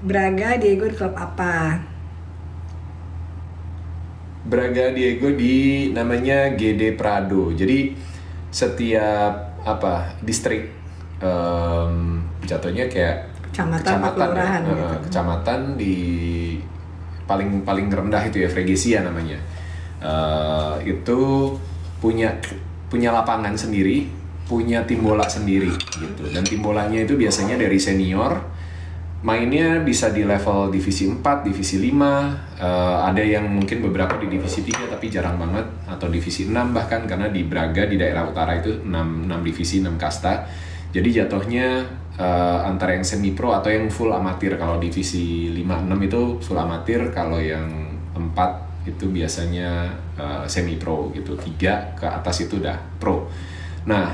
Braga Diego di klub apa? Braga Diego di namanya GD Prado. Jadi setiap distrik jatuhnya kayak Kecamatan kelurahan ya. gitu. Kecamatan di paling rendah itu ya Freguesia namanya. Itu punya lapangan sendiri, punya tim bola sendiri gitu. Dan tim bolanya itu biasanya dari senior, mainnya bisa di level divisi 4, divisi 5, ada yang mungkin beberapa di divisi 3 tapi jarang banget, atau divisi 6 bahkan, karena di Braga di daerah utara itu 6 divisi, 6 kasta. Jadi jatuhnya antara yang semi pro atau yang full amatir. Kalau divisi 5-6 itu full amatir, kalau yang 4 itu biasanya semi pro gitu, 3 ke atas itu udah pro. Nah,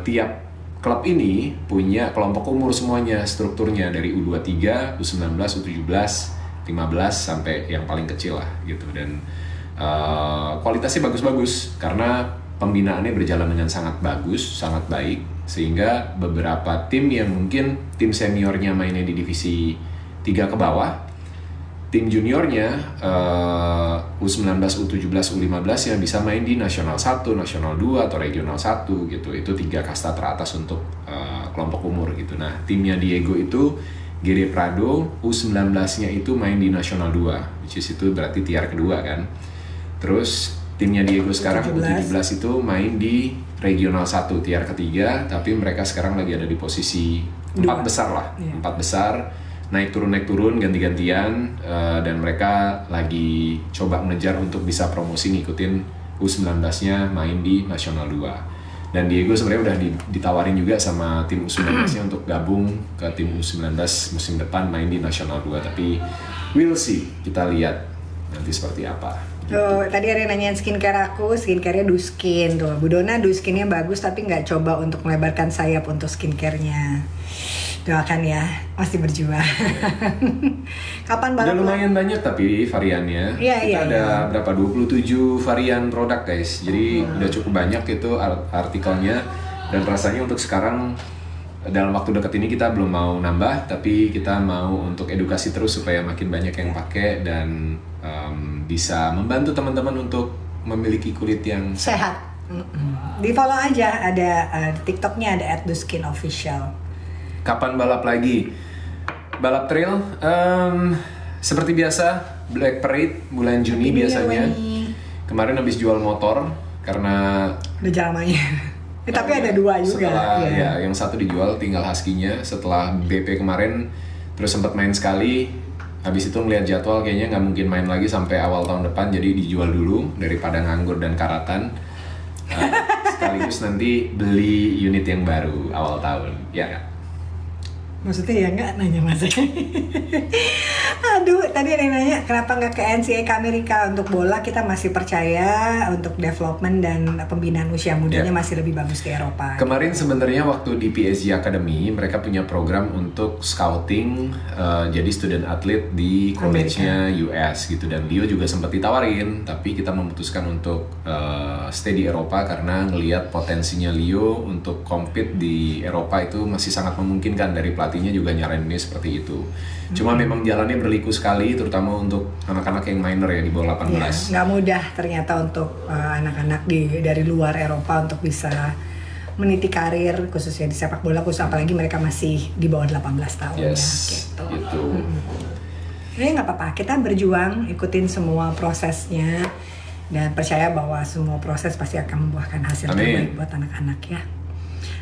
tiap klub ini punya kelompok umur semuanya, strukturnya dari U23, U19, U17, 15 sampai yang paling kecil lah gitu. Dan kualitasnya bagus-bagus karena pembinaannya berjalan dengan sangat bagus, sangat baik, sehingga beberapa tim yang mungkin tim seniornya mainnya di divisi 3 ke bawah, tim juniornya U19, U17, U15 yang bisa main di Nasional 1, Nasional 2 atau Regional 1 gitu. Itu 3 kasta teratas untuk kelompok umur gitu. Nah, timnya Diego itu Gere Prado, U19-nya itu main di Nasional 2, which is itu berarti tier kedua kan. Terus timnya Diego sekarang U17 itu main di Regional 1, tier ketiga, tapi mereka sekarang lagi ada di posisi 4 besar lah, 4 besar. Naik turun ganti-gantian, dan mereka lagi coba mengejar untuk bisa promosi ngikutin U19-nya main di Nasional 2. Dan Diego sebenarnya udah ditawarin juga sama tim U19-nya untuk gabung ke tim U19 musim depan main di Nasional 2, tapi we'll see, kita lihat nanti seperti apa. Tuh, tadi ada yang nanyain skincare aku, skincare-nya Duskin tuh. Bu Dona Duskin-nya bagus tapi nggak coba untuk melebarkan sayap untuk skincare-nya. Doakan ya, masih berjuang. Kapan Udah balap? lumayan banyak tapi variannya. Iya, Kita iya, ada berapa? 27 varian produk guys. Jadi udah cukup banyak itu artikelnya. Dan rasanya untuk sekarang dalam waktu dekat ini kita belum mau nambah, tapi kita mau untuk edukasi terus supaya makin banyak yang pakai dan bisa membantu teman-teman untuk memiliki kulit yang Sehat. Di follow aja, ada TikToknya ada @duskinofficial. Kapan balap lagi? Balap trail seperti biasa, Black Parade bulan Juni biasanya. Kemarin habis jual motor karena Udah jalannya. Tapi ada 2 juga. Setelah ya, yang satu dijual tinggal husky-nya. Setelah BP kemarin terus sempat main sekali. Habis itu ngeliat jadwal kayaknya nggak mungkin main lagi sampai awal tahun depan, jadi dijual dulu daripada nganggur dan karatan. Sekaligus nanti beli unit yang baru awal tahun. Ya nggak? Maksudnya ya nggak nanya mas. Aduh, tadi ada yang nanya kenapa nggak ke NCAA ke Amerika untuk bola, kita masih percaya untuk development dan pembinaan usia mudanya masih lebih bagus di Eropa. Kemarin sebenarnya waktu di PSG Academy mereka punya program untuk scouting jadi student athlete di college-nya US gitu, dan Leo juga sempat ditawarin tapi kita memutuskan untuk stay di Eropa karena ngelihat potensinya Leo untuk compete di Eropa itu masih sangat memungkinkan. Dari pelatihnya juga nyaraninnya seperti itu. Cuma memang jalannya berliku sekali, terutama untuk anak-anak yang minor ya di bawah 18. Ya, nggak mudah ternyata untuk anak-anak dari luar Eropa untuk bisa meniti karir khususnya di sepak bola, khusus apalagi mereka masih di bawah 18 tahun Yes, ya, gitu. gitu. Jadi nggak apa-apa, kita berjuang ikutin semua prosesnya dan percaya bahwa semua proses pasti akan membuahkan hasil terbaik buat anak-anak ya.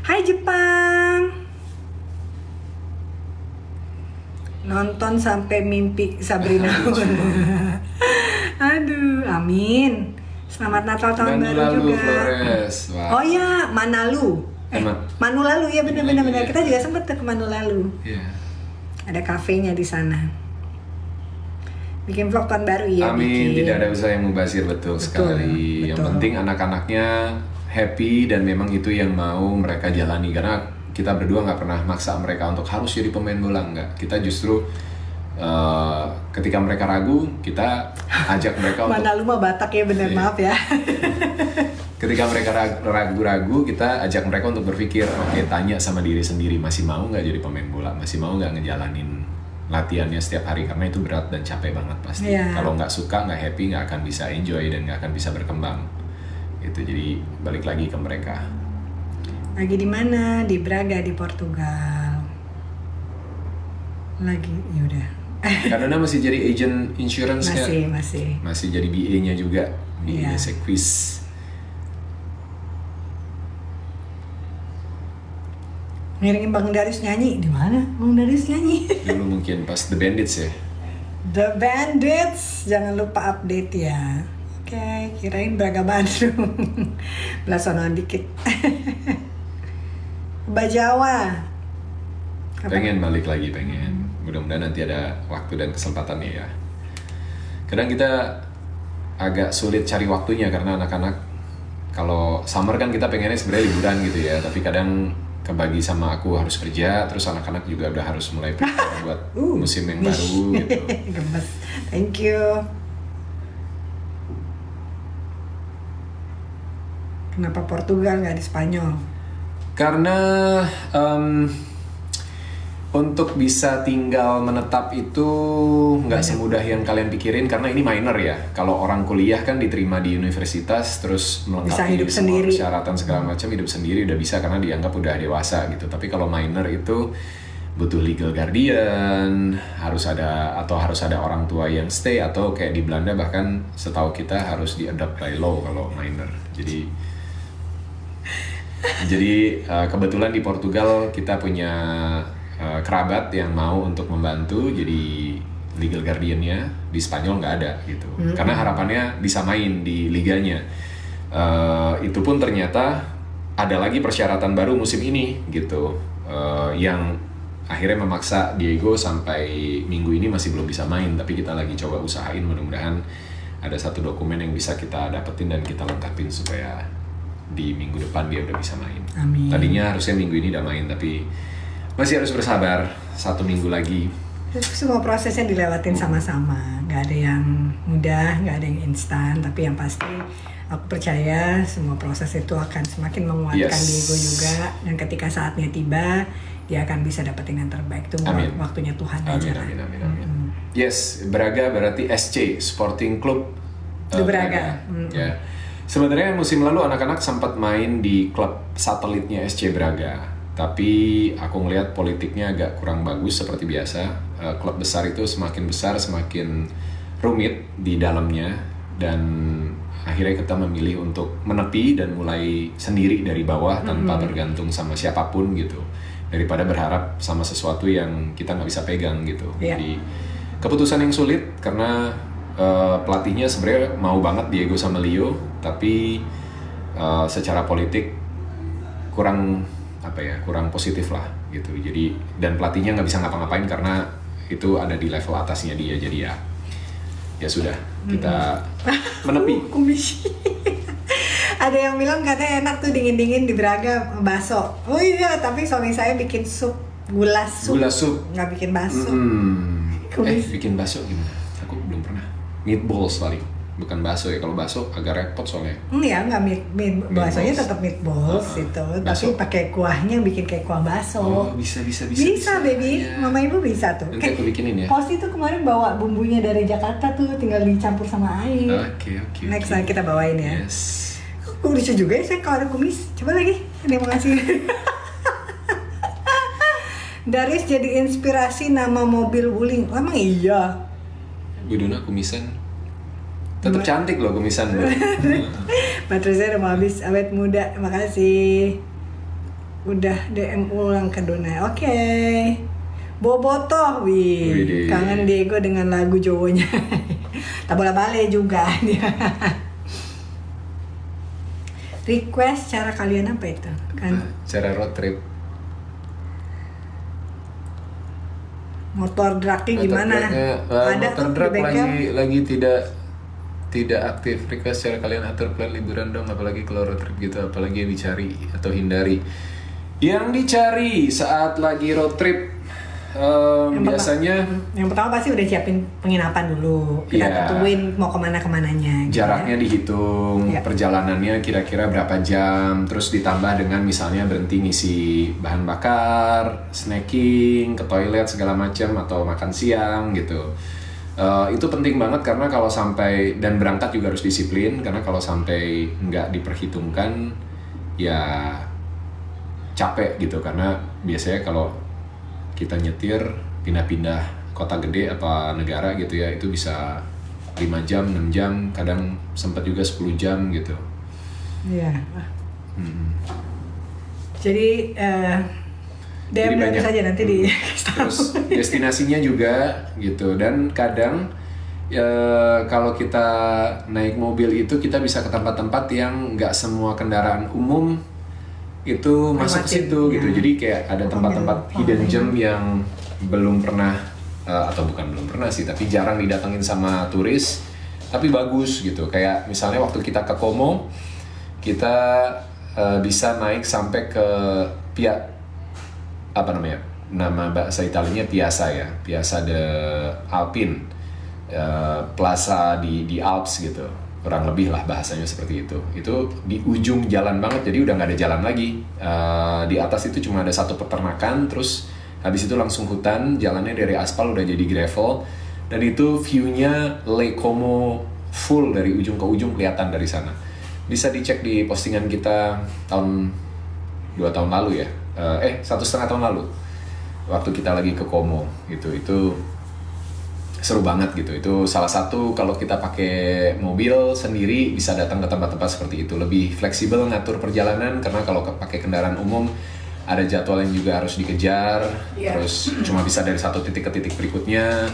Hai Jepang. Nonton sampai mimpi Sabrina. Aduh, amin. Selamat Natal tahun baru lalu, juga. Flores. Wow. Oh ya, Manalu. Manulalu ya, benar-benar. Iya. Kita juga sempat ke Manulalu. Iya. Ada kafenya di sana. Bikin vlog tahun baru ya. Amin, bikin. tidak ada usaha yang mubazir, betul sekali. Yang penting anak-anaknya happy dan memang itu yang mau mereka jalani, karena kita berdua nggak pernah maksa mereka untuk harus jadi pemain bola, nggak. Kita justru ketika mereka ragu, kita ajak mereka untuk Manalu mah Batak ya, bener, maaf ya. ketika mereka ragu-ragu, kita ajak mereka untuk berpikir, oke, tanya sama diri sendiri, masih mau nggak jadi pemain bola, masih mau nggak ngejalanin latihannya setiap hari, karena itu berat dan capek banget pasti. Kalau nggak suka, nggak happy, nggak akan bisa enjoy dan nggak akan bisa berkembang. Itu jadi balik lagi ke mereka. Lagi di mana? Di Braga, di Portugal. Lagi, yaudah. Karena masih jadi agent insurance kan? Masih jadi BA-nya juga, BA-nya Sequis. Ngiringin Bang Darius nyanyi di mana? Bang Darius nyanyi. Dulu mungkin pas The Bandits ya. The Bandits, jangan lupa update ya. Oke, kirain Braga Bandung. Belasonan dikit. Bajawa. Pengen balik lagi, pengen. Mudah-mudahan nanti ada waktu dan kesempatannya ya. Kadang kita agak sulit cari waktunya karena anak-anak kalau summer kan kita pengennya sebenarnya liburan gitu ya, tapi kadang kebagi sama aku harus kerja, terus anak-anak juga udah harus mulai prepare buat musim yang baru gitu. Gemes. Thank you. Kenapa Portugal nggak di Spanyol? Karena untuk bisa tinggal menetap itu nggak semudah yang kalian pikirin, karena ini minor ya. Kalau orang kuliah kan diterima di universitas terus Bisa melengkapi hidup semua sendiri. persyaratan segala macam, hidup sendiri udah bisa karena dianggap udah dewasa gitu. Tapi kalau minor itu butuh legal guardian, harus ada orang tua yang stay, atau kayak di Belanda bahkan setahu kita harus di-adopt by law kalau minor. Jadi kebetulan di Portugal kita punya kerabat yang mau untuk membantu jadi legal guardiannya. Di Spanyol nggak ada gitu, karena harapannya bisa main di liganya. Itu pun ternyata ada lagi persyaratan baru musim ini gitu, yang akhirnya memaksa Diego sampai minggu ini masih belum bisa main. Tapi kita lagi coba usahain, mudah-mudahan ada satu dokumen yang bisa kita dapetin dan kita lengkapin supaya di minggu depan dia udah bisa main. Amin. Tadinya harusnya minggu ini udah main, tapi masih harus bersabar 1 minggu lagi. Semua prosesnya dilewatin sama-sama, nggak ada yang mudah, nggak ada yang instan, tapi yang pasti aku percaya semua proses itu akan semakin menguatkan Diego juga, dan ketika saatnya tiba dia akan bisa dapetin yang terbaik. Itu waktunya Tuhan aja. Amin. Yes, Braga berarti SC, Sporting Club The Braga. Ya. Sebenarnya musim lalu anak-anak sempat main di klub satelitnya SC Braga. Tapi aku ngelihat politiknya agak kurang bagus seperti biasa. Klub besar itu semakin besar semakin rumit di dalamnya, dan akhirnya kita memilih untuk menepi dan mulai sendiri dari bawah tanpa bergantung sama siapapun gitu, daripada berharap sama sesuatu yang kita nggak bisa pegang gitu. Jadi keputusan yang sulit karena pelatihnya sebenarnya mau banget Diego sama Leo, tapi secara politik kurang positif lah gitu. Jadi dan pelatihnya nggak bisa ngapa-ngapain karena itu ada di level atasnya dia. Jadi ya sudah, kita menepi. Ada yang bilang katanya enak tuh dingin-dingin di Braga bakso. Oh iya, tapi suami saya bikin gula sup. Nggak bikin bakso. Bikin bakso gimana? Aku belum pernah. Meatballs paling. Bukan bakso ya, kalau bakso agak repot soalnya. Iya, nggak baksonya tetap meatballs itu, tapi pakai kuahnya bikin kayak kuah bakso. Oh, bisa. Bisa, baby. Ya. Mama ibu bisa tuh. Nanti aku bikinin ya. Post itu kemarin bawa bumbunya dari Jakarta tuh, tinggal dicampur sama air. Oke. Next time kita bawain ya. Yes. Kok lucu juga ya, saya kalau ada kumis. Coba lagi, ada yang mau ngasih. Daris jadi inspirasi nama mobil wuling. Oh, emang iya? Bu Dona kumisan. Tetap cantik loh kumisan. Baterai saya udah mau habis, awet muda. Makasih. Udah DM ulang ke Dona. Oke. Bobotoh, wih. Kangen Diego dengan lagu Jowonya. Tak bola bale juga dia. Request cara kalian apa itu? Kan Cara road trip. motor dragnya gimana? Ada motor drag lagi tidak aktif. Request cara kalian atur plan liburan dong, apalagi kalau road trip gitu, apalagi yang dicari atau hindari. Yang dicari saat lagi road trip biasanya yang pertama pasti udah siapin penginapan dulu. Kita tentuin mau kemana-kemananya. Jaraknya dihitung, perjalanannya kira-kira berapa jam, terus ditambah dengan misalnya berhenti ngisi bahan bakar, snacking, ke toilet segala macam, atau makan siang gitu. Itu penting banget karena kalau sampai, dan berangkat juga harus disiplin, karena kalau sampai nggak diperhitungkan ya capek gitu. Karena biasanya kalau kita nyetir pindah-pindah kota gede apa negara gitu ya, itu bisa 5 jam, 6 jam, kadang sempat juga 10 jam gitu. Iya. Jadi DM banyak saja nanti di terus destinasinya juga gitu. Dan kadang kalau kita naik mobil itu kita bisa ke tempat-tempat yang nggak semua kendaraan umum itu masuk ke situ gitu. Jadi kayak ada tempat-tempat hidden gem yang belum pernah atau bukan belum pernah sih, tapi jarang didatengin sama turis, tapi bagus gitu. Kayak misalnya waktu kita ke Como, kita bisa naik sampai ke nama bahasa Italianya Piazza ya, Piazza de Alpin, plaza di Alps gitu, kurang lebih lah bahasanya seperti itu. Itu di ujung jalan banget, jadi udah nggak ada jalan lagi. Di atas itu cuma ada satu peternakan, terus habis itu langsung hutan, jalannya dari aspal udah jadi gravel, dan itu view-nya Lake Como full dari ujung ke ujung kelihatan dari sana. Bisa dicek di postingan kita 2 tahun lalu ya, 1,5 tahun lalu, waktu kita lagi ke Como gitu. Itu seru banget gitu. Itu salah satu kalau kita pakai mobil sendiri bisa datang ke tempat-tempat seperti itu, lebih fleksibel ngatur perjalanan, karena kalau pakai kendaraan umum ada jadwal yang juga harus dikejar, terus cuma bisa dari satu titik ke titik berikutnya,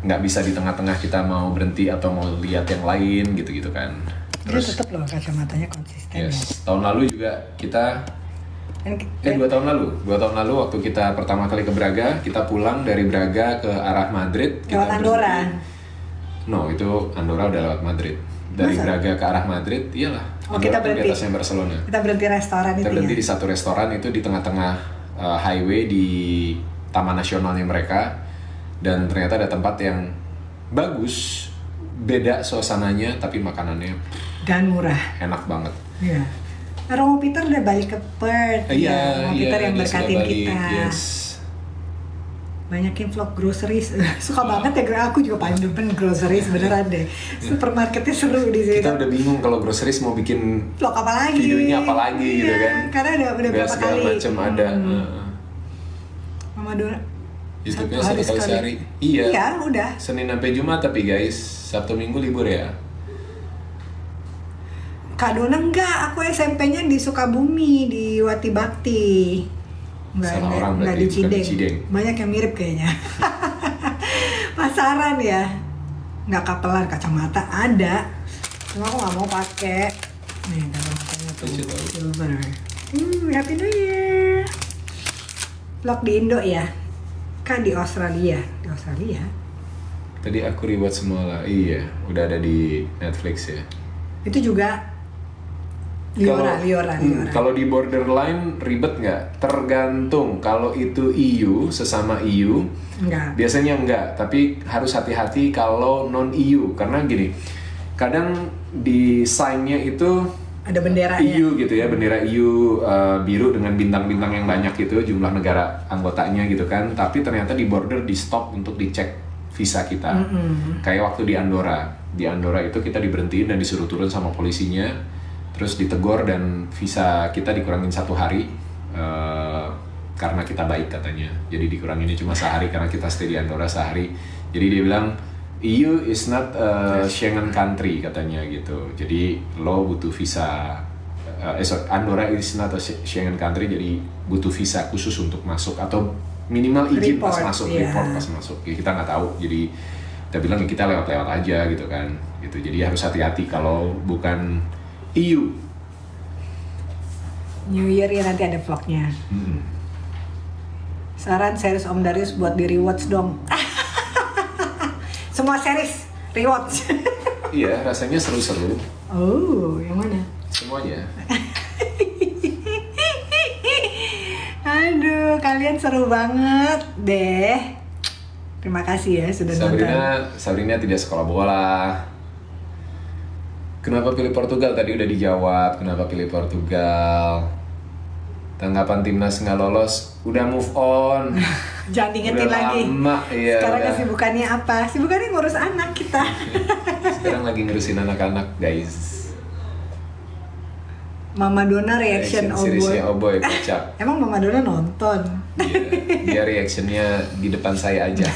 nggak bisa di tengah-tengah kita mau berhenti atau mau lihat yang lain gitu-gitu kan. Terus tetap loh kacamatanya konsisten ya. Tahun lalu juga kita 2 tahun lalu waktu kita pertama kali ke Braga, kita pulang dari Braga ke arah Madrid. Lewat Andorra. No, itu Andorra udah lewat Madrid. Dari Masa? Braga ke arah Madrid, iyalah. Kita Andorra berhenti di atasnya Barcelona. Kita berhenti restoran Kita itu berhenti ya. di satu restoran itu di tengah-tengah highway di taman nasionalnya mereka, dan ternyata ada tempat yang bagus, beda suasananya, tapi makanannya Dan murah. enak banget. Iya. Romo Peter udah balik ke Perth. Romo Peter yang dia berkatin sudah balik, kita. yes. Banyakin vlog groceries. Suka banget ya, aku juga paling depan groceries beneran deh. Supermarketnya seru di sini. Kita udah bingung kalau groceries mau bikin Vlog apa lagi? videonya apa lagi gitu kan. Karena udah berapa segala kali. macam ada. Mama Dona. YouTube-nya Satu hari 1 kali sekali. sehari. Iya. Iya, udah. Senin sampai Jumat tapi guys, Sabtu Minggu libur ya. Kak Dona enggak, aku SMP-nya di Sukabumi, di Wati Bakti. Salah orang enggak berarti, di bukan di Cideng. Cideng. Banyak yang mirip kayaknya. Pasaran ya. Enggak kapelan, kacamata ada. Cuma aku nggak mau pakai. Nih, kacamatanya tuh Lucu tau. silver. Happy New Year. Vlog di Indo ya. Kan di Australia. Di Australia. Tadi aku rewatch semua lah. Iya, udah ada di Netflix ya. Itu juga Liora. Kalau di borderline ribet nggak? Tergantung. Kalau itu EU, sesama EU, Enggak. biasanya enggak. Tapi harus hati-hati kalau non EU, karena gini, kadang di sign-nya itu Ada benderanya. EU gitu ya, bendera EU biru dengan bintang-bintang yang banyak gitu, jumlah negara anggotanya gitu kan. Tapi ternyata di border di stop untuk dicek visa kita. Kayak waktu di Andorra. Di Andorra itu kita diberhentiin dan disuruh turun sama polisinya, terus ditegur dan visa kita dikurangin 1 hari karena kita baik katanya. Jadi dikuranginnya cuma sehari karena kita stay di Andorra sehari. Jadi dia bilang EU is not a Schengen country katanya gitu. Jadi lo butuh visa. Andorra is not a Schengen country, jadi butuh visa khusus untuk masuk atau minimal izin pas Report, masuk, iya. report pas masuk. Ya, kita nggak tahu. Jadi kita bilang kita lewat-lewat aja gitu kan. Gitu. Jadi harus hati-hati kalau bukan EU. New Year ya, nanti ada vlognya. Saran series Om Darius buat di rewatch dong. Semua series rewatch. Iya, rasanya seru-seru Oh, yang mana? semuanya. Aduh, kalian seru banget deh. Terima kasih ya sudah nonton. Sabrina tidak sekolah bola. Kenapa pilih Portugal? Tadi udah dijawab. Kenapa pilih Portugal? Tanggapan timnas nggak lolos, udah move on. Jangan diingetin Udah lagi. lama, iya, Sekarang udah. kesibukannya apa? Kesibukannya ngurus anak kita. Sekarang lagi ngurusin anak-anak, guys. Mama Dona reaction seriesnya Oboy. Oboy, kocak. Emang Mama Dona nonton? Iya, dia reactionnya di depan saya aja.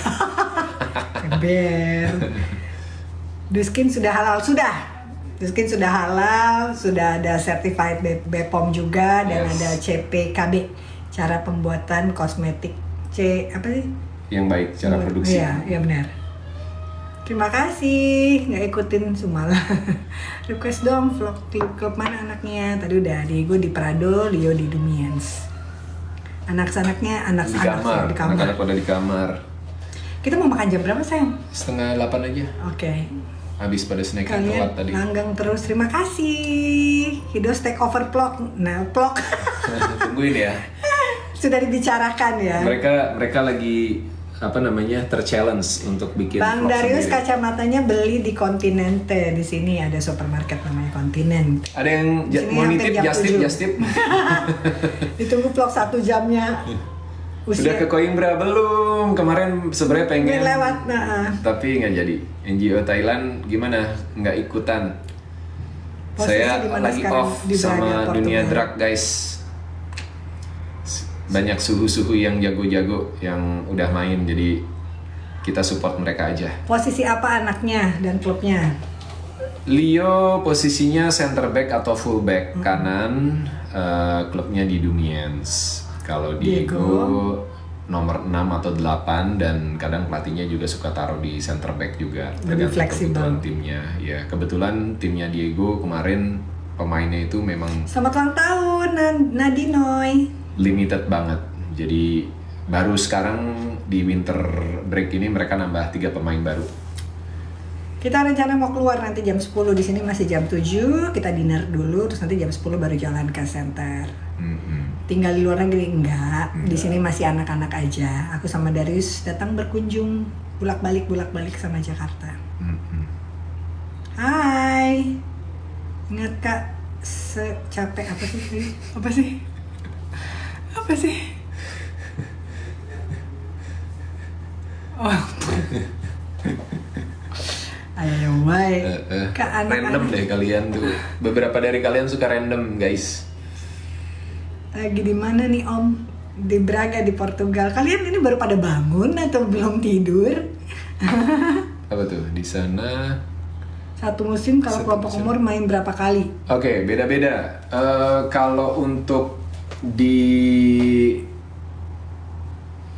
Ember. Duskin sudah halal, sudah. Duskin sudah halal, sudah ada certified BPOM juga, dan Yes. ada CPKB, cara pembuatan kosmetik apa sih? Yang baik cara produksi. Iya, iya benar. Terima kasih, nggak ikutin Sumala. Request dong vlog klub mana anaknya? Tadi udah, Diego di Prado, Leo di Dumians. Anak-anaknya, Di kamar, di kamar. anak-anak pada di kamar. Kita mau makan jam berapa sayang? 7:30 aja. Oke. habis pada snack telat Kalian tadi. langgang terus. Terima kasih. Hidos take over vlog. Nah, vlog Tungguin ya. sudah dibicarakan ya. Mereka lagi apa namanya ter-challenge untuk bikin Bang vlog Darius sendiri. kacamatanya beli di Continente. Di sini ada supermarket namanya Continent. Ada yang Di sini mau hampir nitip jam 7. just tip. Ditunggu vlog 1 jamnya. Udah ke Coimbra belum? Kemarin sebenarnya pengen. Udah lewat, nah. Tapi nggak jadi. NGO Thailand gimana? Nggak ikutan. Posisi Saya di mana lagi sekarang? off Di sama Braga, dunia Portugal. drug guys. Banyak suhu-suhu yang jago-jago yang udah main, jadi kita support mereka aja. Posisi apa anaknya dan klubnya? Leo posisinya center back atau full back kanan, klubnya di Dumiens. Kalau Diego nomor 6 atau 8 dan kadang pelatihnya juga suka taruh di center back juga. Lebih tergantung fleksibel. kebutuhan timnya. Ya, kebetulan timnya Diego kemarin pemainnya itu memang Selamat ulang tahun Nadinoy. limited banget. Jadi baru sekarang di winter break ini mereka nambah 3 pemain baru. Kita rencana mau keluar nanti jam 10. Di sini masih jam 7. Kita dinner dulu terus nanti jam 10 baru jalan ke center. Tinggal di luar negeri enggak. Di sini masih anak-anak aja. Aku sama Darius datang berkunjung bolak-balik sama Jakarta. Hai. Ingat Kak, secapek apa sih ini? Apa sih? Apa sih? Oh. Ayo, baik. Kak Random deh kalian tuh. Beberapa dari kalian suka random guys. Lagi di mana nih Om? Di Braga di Portugal. Kalian ini baru pada bangun atau belum tidur? Apa tuh di sana? Satu musim kalau Satu kelompok musim. umur main berapa kali? Oke, beda-beda. Kalau untuk di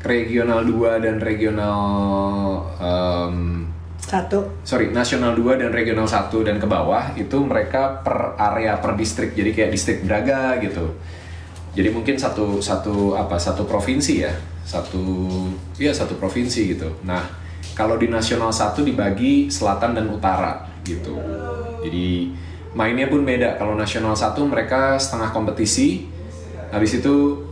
regional 2 dan regional nasional 2 dan regional 1 dan ke bawah itu mereka per area per distrik. Jadi kayak distrik Braga gitu. Jadi mungkin satu provinsi ya. Satu provinsi gitu. Nah, kalau di nasional 1 dibagi selatan dan utara gitu. Jadi mainnya pun beda. Kalau nasional 1 mereka setengah kompetisi. Habis itu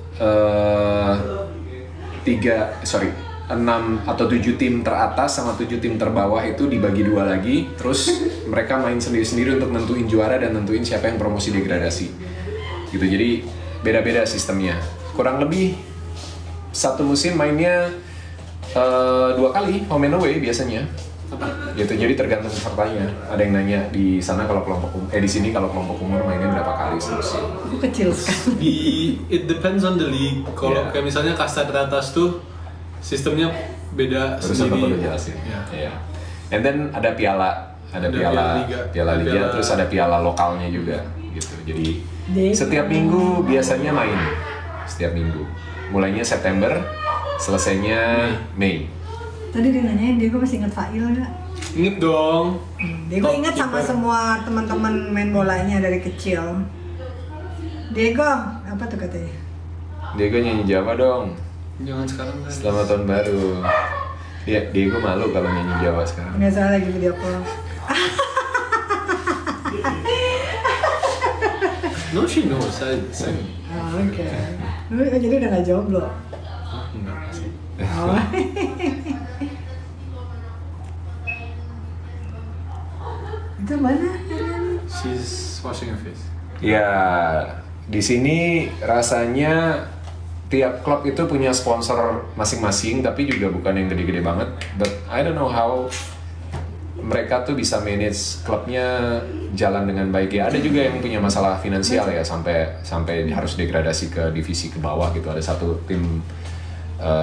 6 atau 7 tim teratas sama 7 tim terbawah itu dibagi 2 lagi. Terus mereka main sendiri-sendiri untuk nentuin juara dan nentuin siapa yang promosi degradasi. Gitu. Jadi beda-beda sistemnya. Kurang lebih satu musim mainnya 2 kali home and away biasanya. Gitu. Jadi tergantung pesertanya. Ada yang nanya di sana kalau di sini kalau kelompok umur mainnya berapa kali semusim. Aku kecil sekali. It depends on the league. Kalau Yeah. kayak misalnya kasta teratas tuh sistemnya beda Barusan sendiri. Bapak udah jelasin. Ya. Iya. And then ada piala Ada Piala Liga, Liga. terus ada piala lokalnya juga gitu. Jadi Jadi- setiap minggu biasanya main. Setiap minggu. Mulainya September, selesainya Mei. Tadi dia nanyain Diego masih ingat Fail nggak? Ingat dong. Diego Top ingat sama keeper. semua teman-teman main bolanya dari kecil. Diego, apa tuh katanya? Diego nyanyi Jawa dong. Jangan sekarang kan. Selamat tahun baru. Diego malu kalau nyanyi Jawa sekarang. Nggak salah lagi video call. No, she knows. Saya Oh, oke. Jadi udah nggak jomblo. enggak sih. Oh. Itu mana? She's washing her face. Ya, di sini rasanya tiap klub itu punya sponsor masing-masing, tapi juga bukan yang gede-gede banget. But I don't know how mereka tuh bisa manage klubnya jalan dengan baik ya. Ada juga yang punya masalah finansial ya, sampai harus degradasi ke divisi ke bawah gitu. Ada satu tim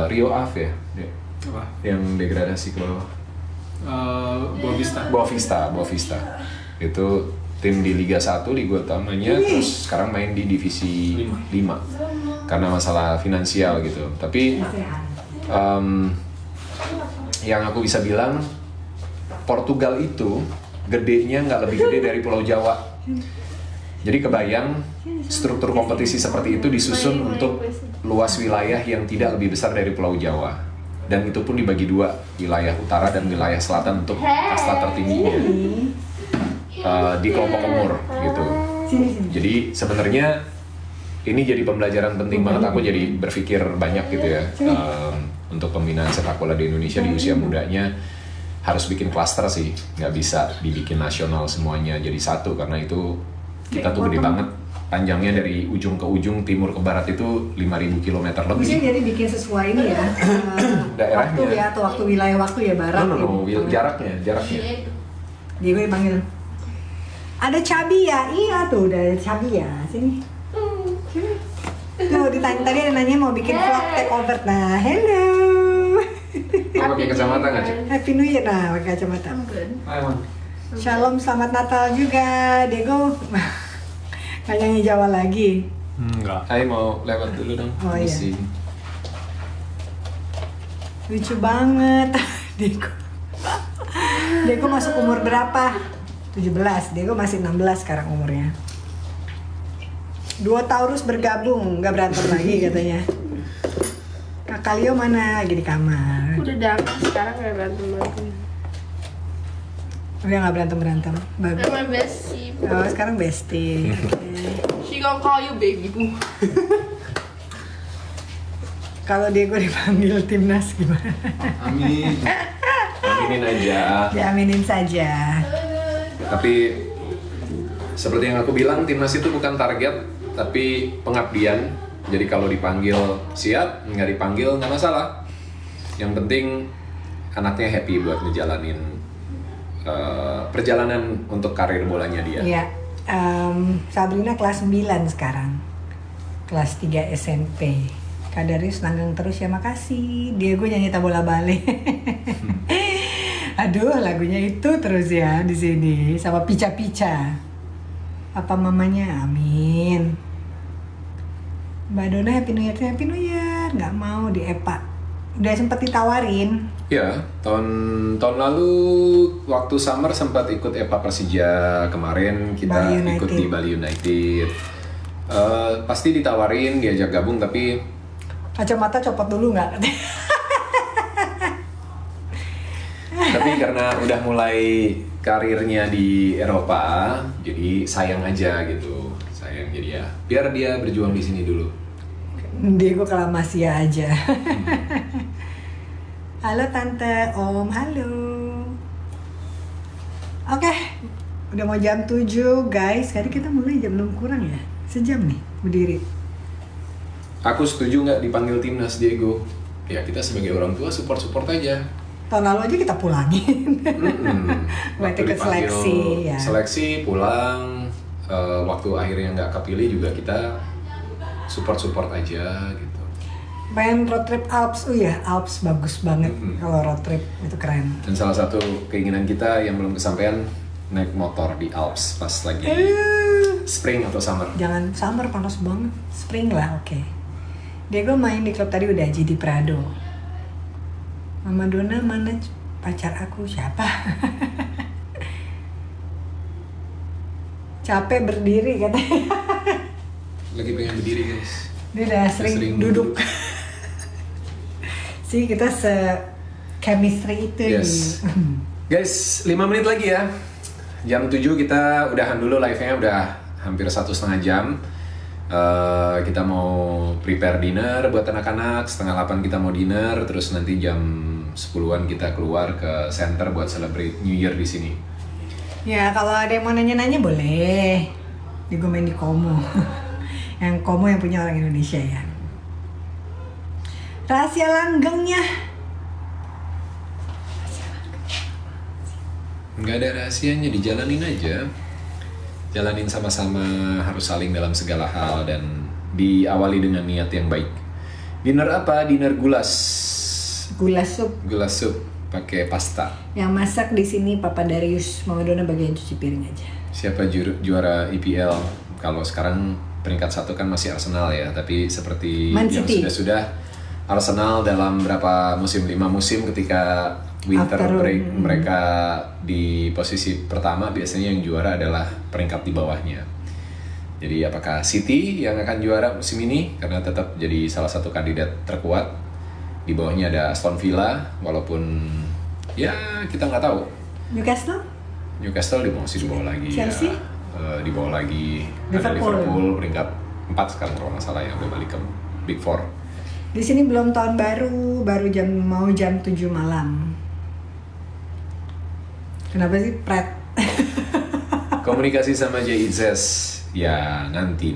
Rio Ave ya, Apa? yang degradasi ke bawah. Boavista. Boavista. Itu tim di Liga 1, Liga utamanya, terus sekarang main di divisi 5 karena masalah finansial gitu. Tapi yang aku bisa bilang Portugal itu gedenya nggak lebih gede dari Pulau Jawa. Jadi kebayang struktur kompetisi seperti itu disusun untuk luas wilayah yang tidak lebih besar dari Pulau Jawa. dan itu pun dibagi dua, wilayah utara dan wilayah selatan untuk kasta tertingginya di kelompok umur gitu. Jadi sebenarnya ini jadi pembelajaran penting banget. Aku jadi berpikir banyak gitu ya, untuk pembinaan sepak bola di Indonesia di usia mudanya harus bikin klaster sih, nggak bisa dibikin nasional semuanya jadi satu, karena itu kita tuh gede banget. Panjangnya dari ujung ke ujung, timur ke barat itu 5.000 km lebih. Bisa jadi bikin sesuai ini ya, Daerahnya. waktu ya, atau waktu wilayah waktu ya, barat. No, ya. jaraknya. Dia gue dipanggil. Ada Cabi ya? Iya tuh, udah ada Cabi ya. Sini. Sini. Tuh, tadi ada nanya mau bikin vlog take over. Nah, hello. Mau pakai kacamata nggak, Cik? Happy New Year. Nah, pakai kacamata. Shalom, selamat Natal juga, Diego. Nggak nyanyi Jawa lagi. Enggak. Hai, mau lewat dulu dong. Oh, iya. Misi. Lucu banget, Diego. Diego masuk umur berapa? 17. Diego masih 16 sekarang umurnya. Dua Taurus bergabung, nggak berantem lagi katanya. Kakak Leo mana? Lagi di kamar. Udah damai sekarang gak berantem-berantem. Udah nggak berantem. Bagus. I'm my bestie. Oh, sekarang bestie. Oke. She gonna call you baby boo. Kalau Diego dipanggil timnas gimana? Amin. Aminin aja. Diaminin saja. Tapi seperti yang aku bilang, timnas itu bukan target, tapi pengabdian. Jadi kalau dipanggil siap, nggak dipanggil nggak masalah. Yang penting anaknya happy buat ngejalanin perjalanan untuk karir bolanya dia. Iya. Sabrina kelas 9 sekarang. Kelas 3 SMP. Kak Darius nanggung terus ya, makasih. Diego nyanyi tabola bale. Aduh, lagunya itu terus ya di sini sama Pica-Pica. Apa mamanya? Amin. Mbak Dona Happy New Year. Nggak mau di EPA. Udah sempet ditawarin. Ya, tahun lalu waktu summer sempat ikut EPA Persija, kemarin kita Bali United. ikut di Bali United. Pasti ditawarin diajak gabung, tapi Kacamata copot dulu nggak? tapi karena udah mulai karirnya di Eropa, jadi sayang aja gitu. Sayang, jadi ya biar dia berjuang di sini dulu. Diego ke La Masia aja. Halo Tante, Om, halo. Oke, udah mau jam 7 guys. Tadi kita mulai jam 6 kurang ya? Sejam nih berdiri. Aku setuju nggak dipanggil timnas Diego. Ya kita sebagai orang tua support aja. Tahun lalu aja kita pulangin. Buat Waktu ikut dipanggil seleksi ya. Seleksi pulang, waktu akhirnya nggak kepilih juga kita support aja gitu. Pengen road trip Alps, oh ya Alps bagus banget. Kalau road trip itu keren. Dan salah satu keinginan kita yang belum kesampaian, naik motor di Alps pas lagi spring atau summer. Jangan summer, panas banget. Spring lah, oke. Diego main di klub tadi udah GD Prado. Mama Dona mana pacar aku siapa? Capek berdiri katanya. Lagi pengen berdiri guys. Dia udah sering duduk. Sih kita se-chemistry itu. Yes. Guys, 5 menit lagi ya. Jam 7 kita udahan dulu live-nya, udah hampir 1,5 jam. Kita mau prepare dinner buat anak-anak, 7:30 kita mau dinner, terus nanti jam 10-an kita keluar ke center buat celebrate New Year di sini. Ya kalau ada yang mau nanya-nanya boleh. Diego main di Komo. Yang Komo yang punya orang Indonesia ya. Rahasia langgengnya. Nggak ada rahasianya, dijalanin aja. Jalanin sama-sama, harus saling dalam segala hal dan diawali dengan niat yang baik. Dinner apa? Dinner gulas. Gula sup. Gulas sup pakai pasta. Yang masak di sini Papa Darius, Mama Dona bagian cuci piring aja. Siapa juara IPL? Kalau sekarang peringkat 1 kan masih Arsenal ya, tapi seperti Man yang City. sudah Arsenal dalam berapa musim, 5 musim ketika winter After, break mereka di posisi pertama, biasanya yang juara adalah peringkat di bawahnya. Jadi apakah City yang akan juara musim ini karena tetap jadi salah satu kandidat terkuat, Di bawahnya ada Aston Villa, walaupun ya kita nggak tahu. Newcastle? Newcastle masih di bawah lagi. Chelsea? Ya. Di bawah lagi. Ada Liverpool peringkat 4 sekarang kalau nggak salah ya, udah balik ke Big Four. Di sini belum tahun baru mau jam 7 malam. Kenapa sih Pret? Komunikasi sama JIZES ya nanti.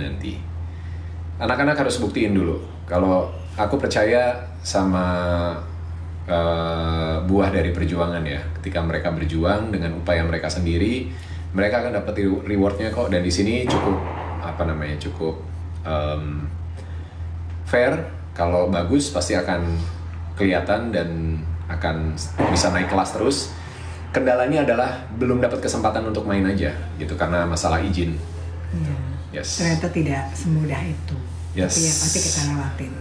Anak-anak harus buktiin dulu. Kalau aku percaya sama buah dari perjuangan ya. Ketika mereka berjuang dengan upaya mereka sendiri, mereka akan dapat rewardnya kok. Dan di sini cukup fair. Kalau bagus pasti akan kelihatan dan akan bisa naik kelas terus. Kendalanya adalah belum dapat kesempatan untuk main aja gitu karena masalah izin. Iya. Yes. Ternyata tidak semudah itu. Yes. Tapi ya pasti kita lewatin.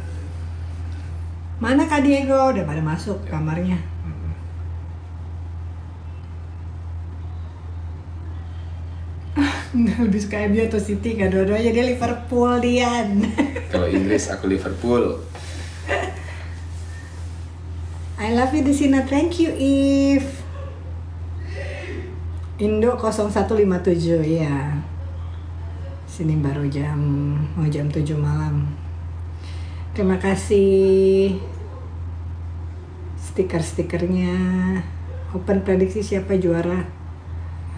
Mana Kak Diego? Udah pada masuk kamarnya. Lebih suka MU atau City? Gak dua-duanya, dia Liverpool, Dian. Kalau Inggris aku Liverpool. I love you Desina, thank you If. Indo 0157 ya. Sini baru mau jam 7 malam. Terima kasih stiker-stikernya. Open prediksi siapa juara?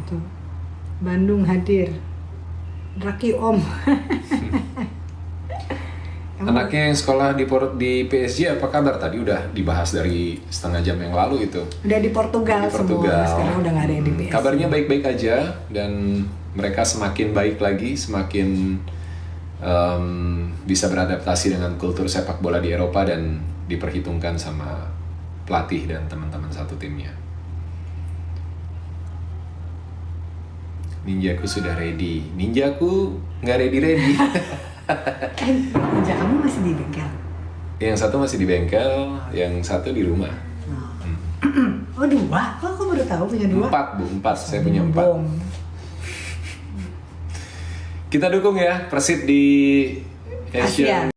Atau Bandung hadir. Raki Om. Anaknya yang sekolah di PSG apa kabar tadi? Udah dibahas dari setengah jam yang lalu itu. Udah di Portugal, semua. Sekarang udah nggak ada yang di PSG. Kabarnya baik-baik aja dan mereka semakin baik lagi, semakin bisa beradaptasi dengan kultur sepak bola di Eropa dan diperhitungkan sama pelatih dan teman-teman satu timnya. Ninjaku sudah ready. Ninjaku nggak ready. Ninja kamu masih di bengkel? Yang satu masih di bengkel, yang satu di rumah. Oh 2? Kok aku baru tahu punya 2? 4 Bu, 4. Saya punya 4. Bom. Kita dukung ya Persib di Asian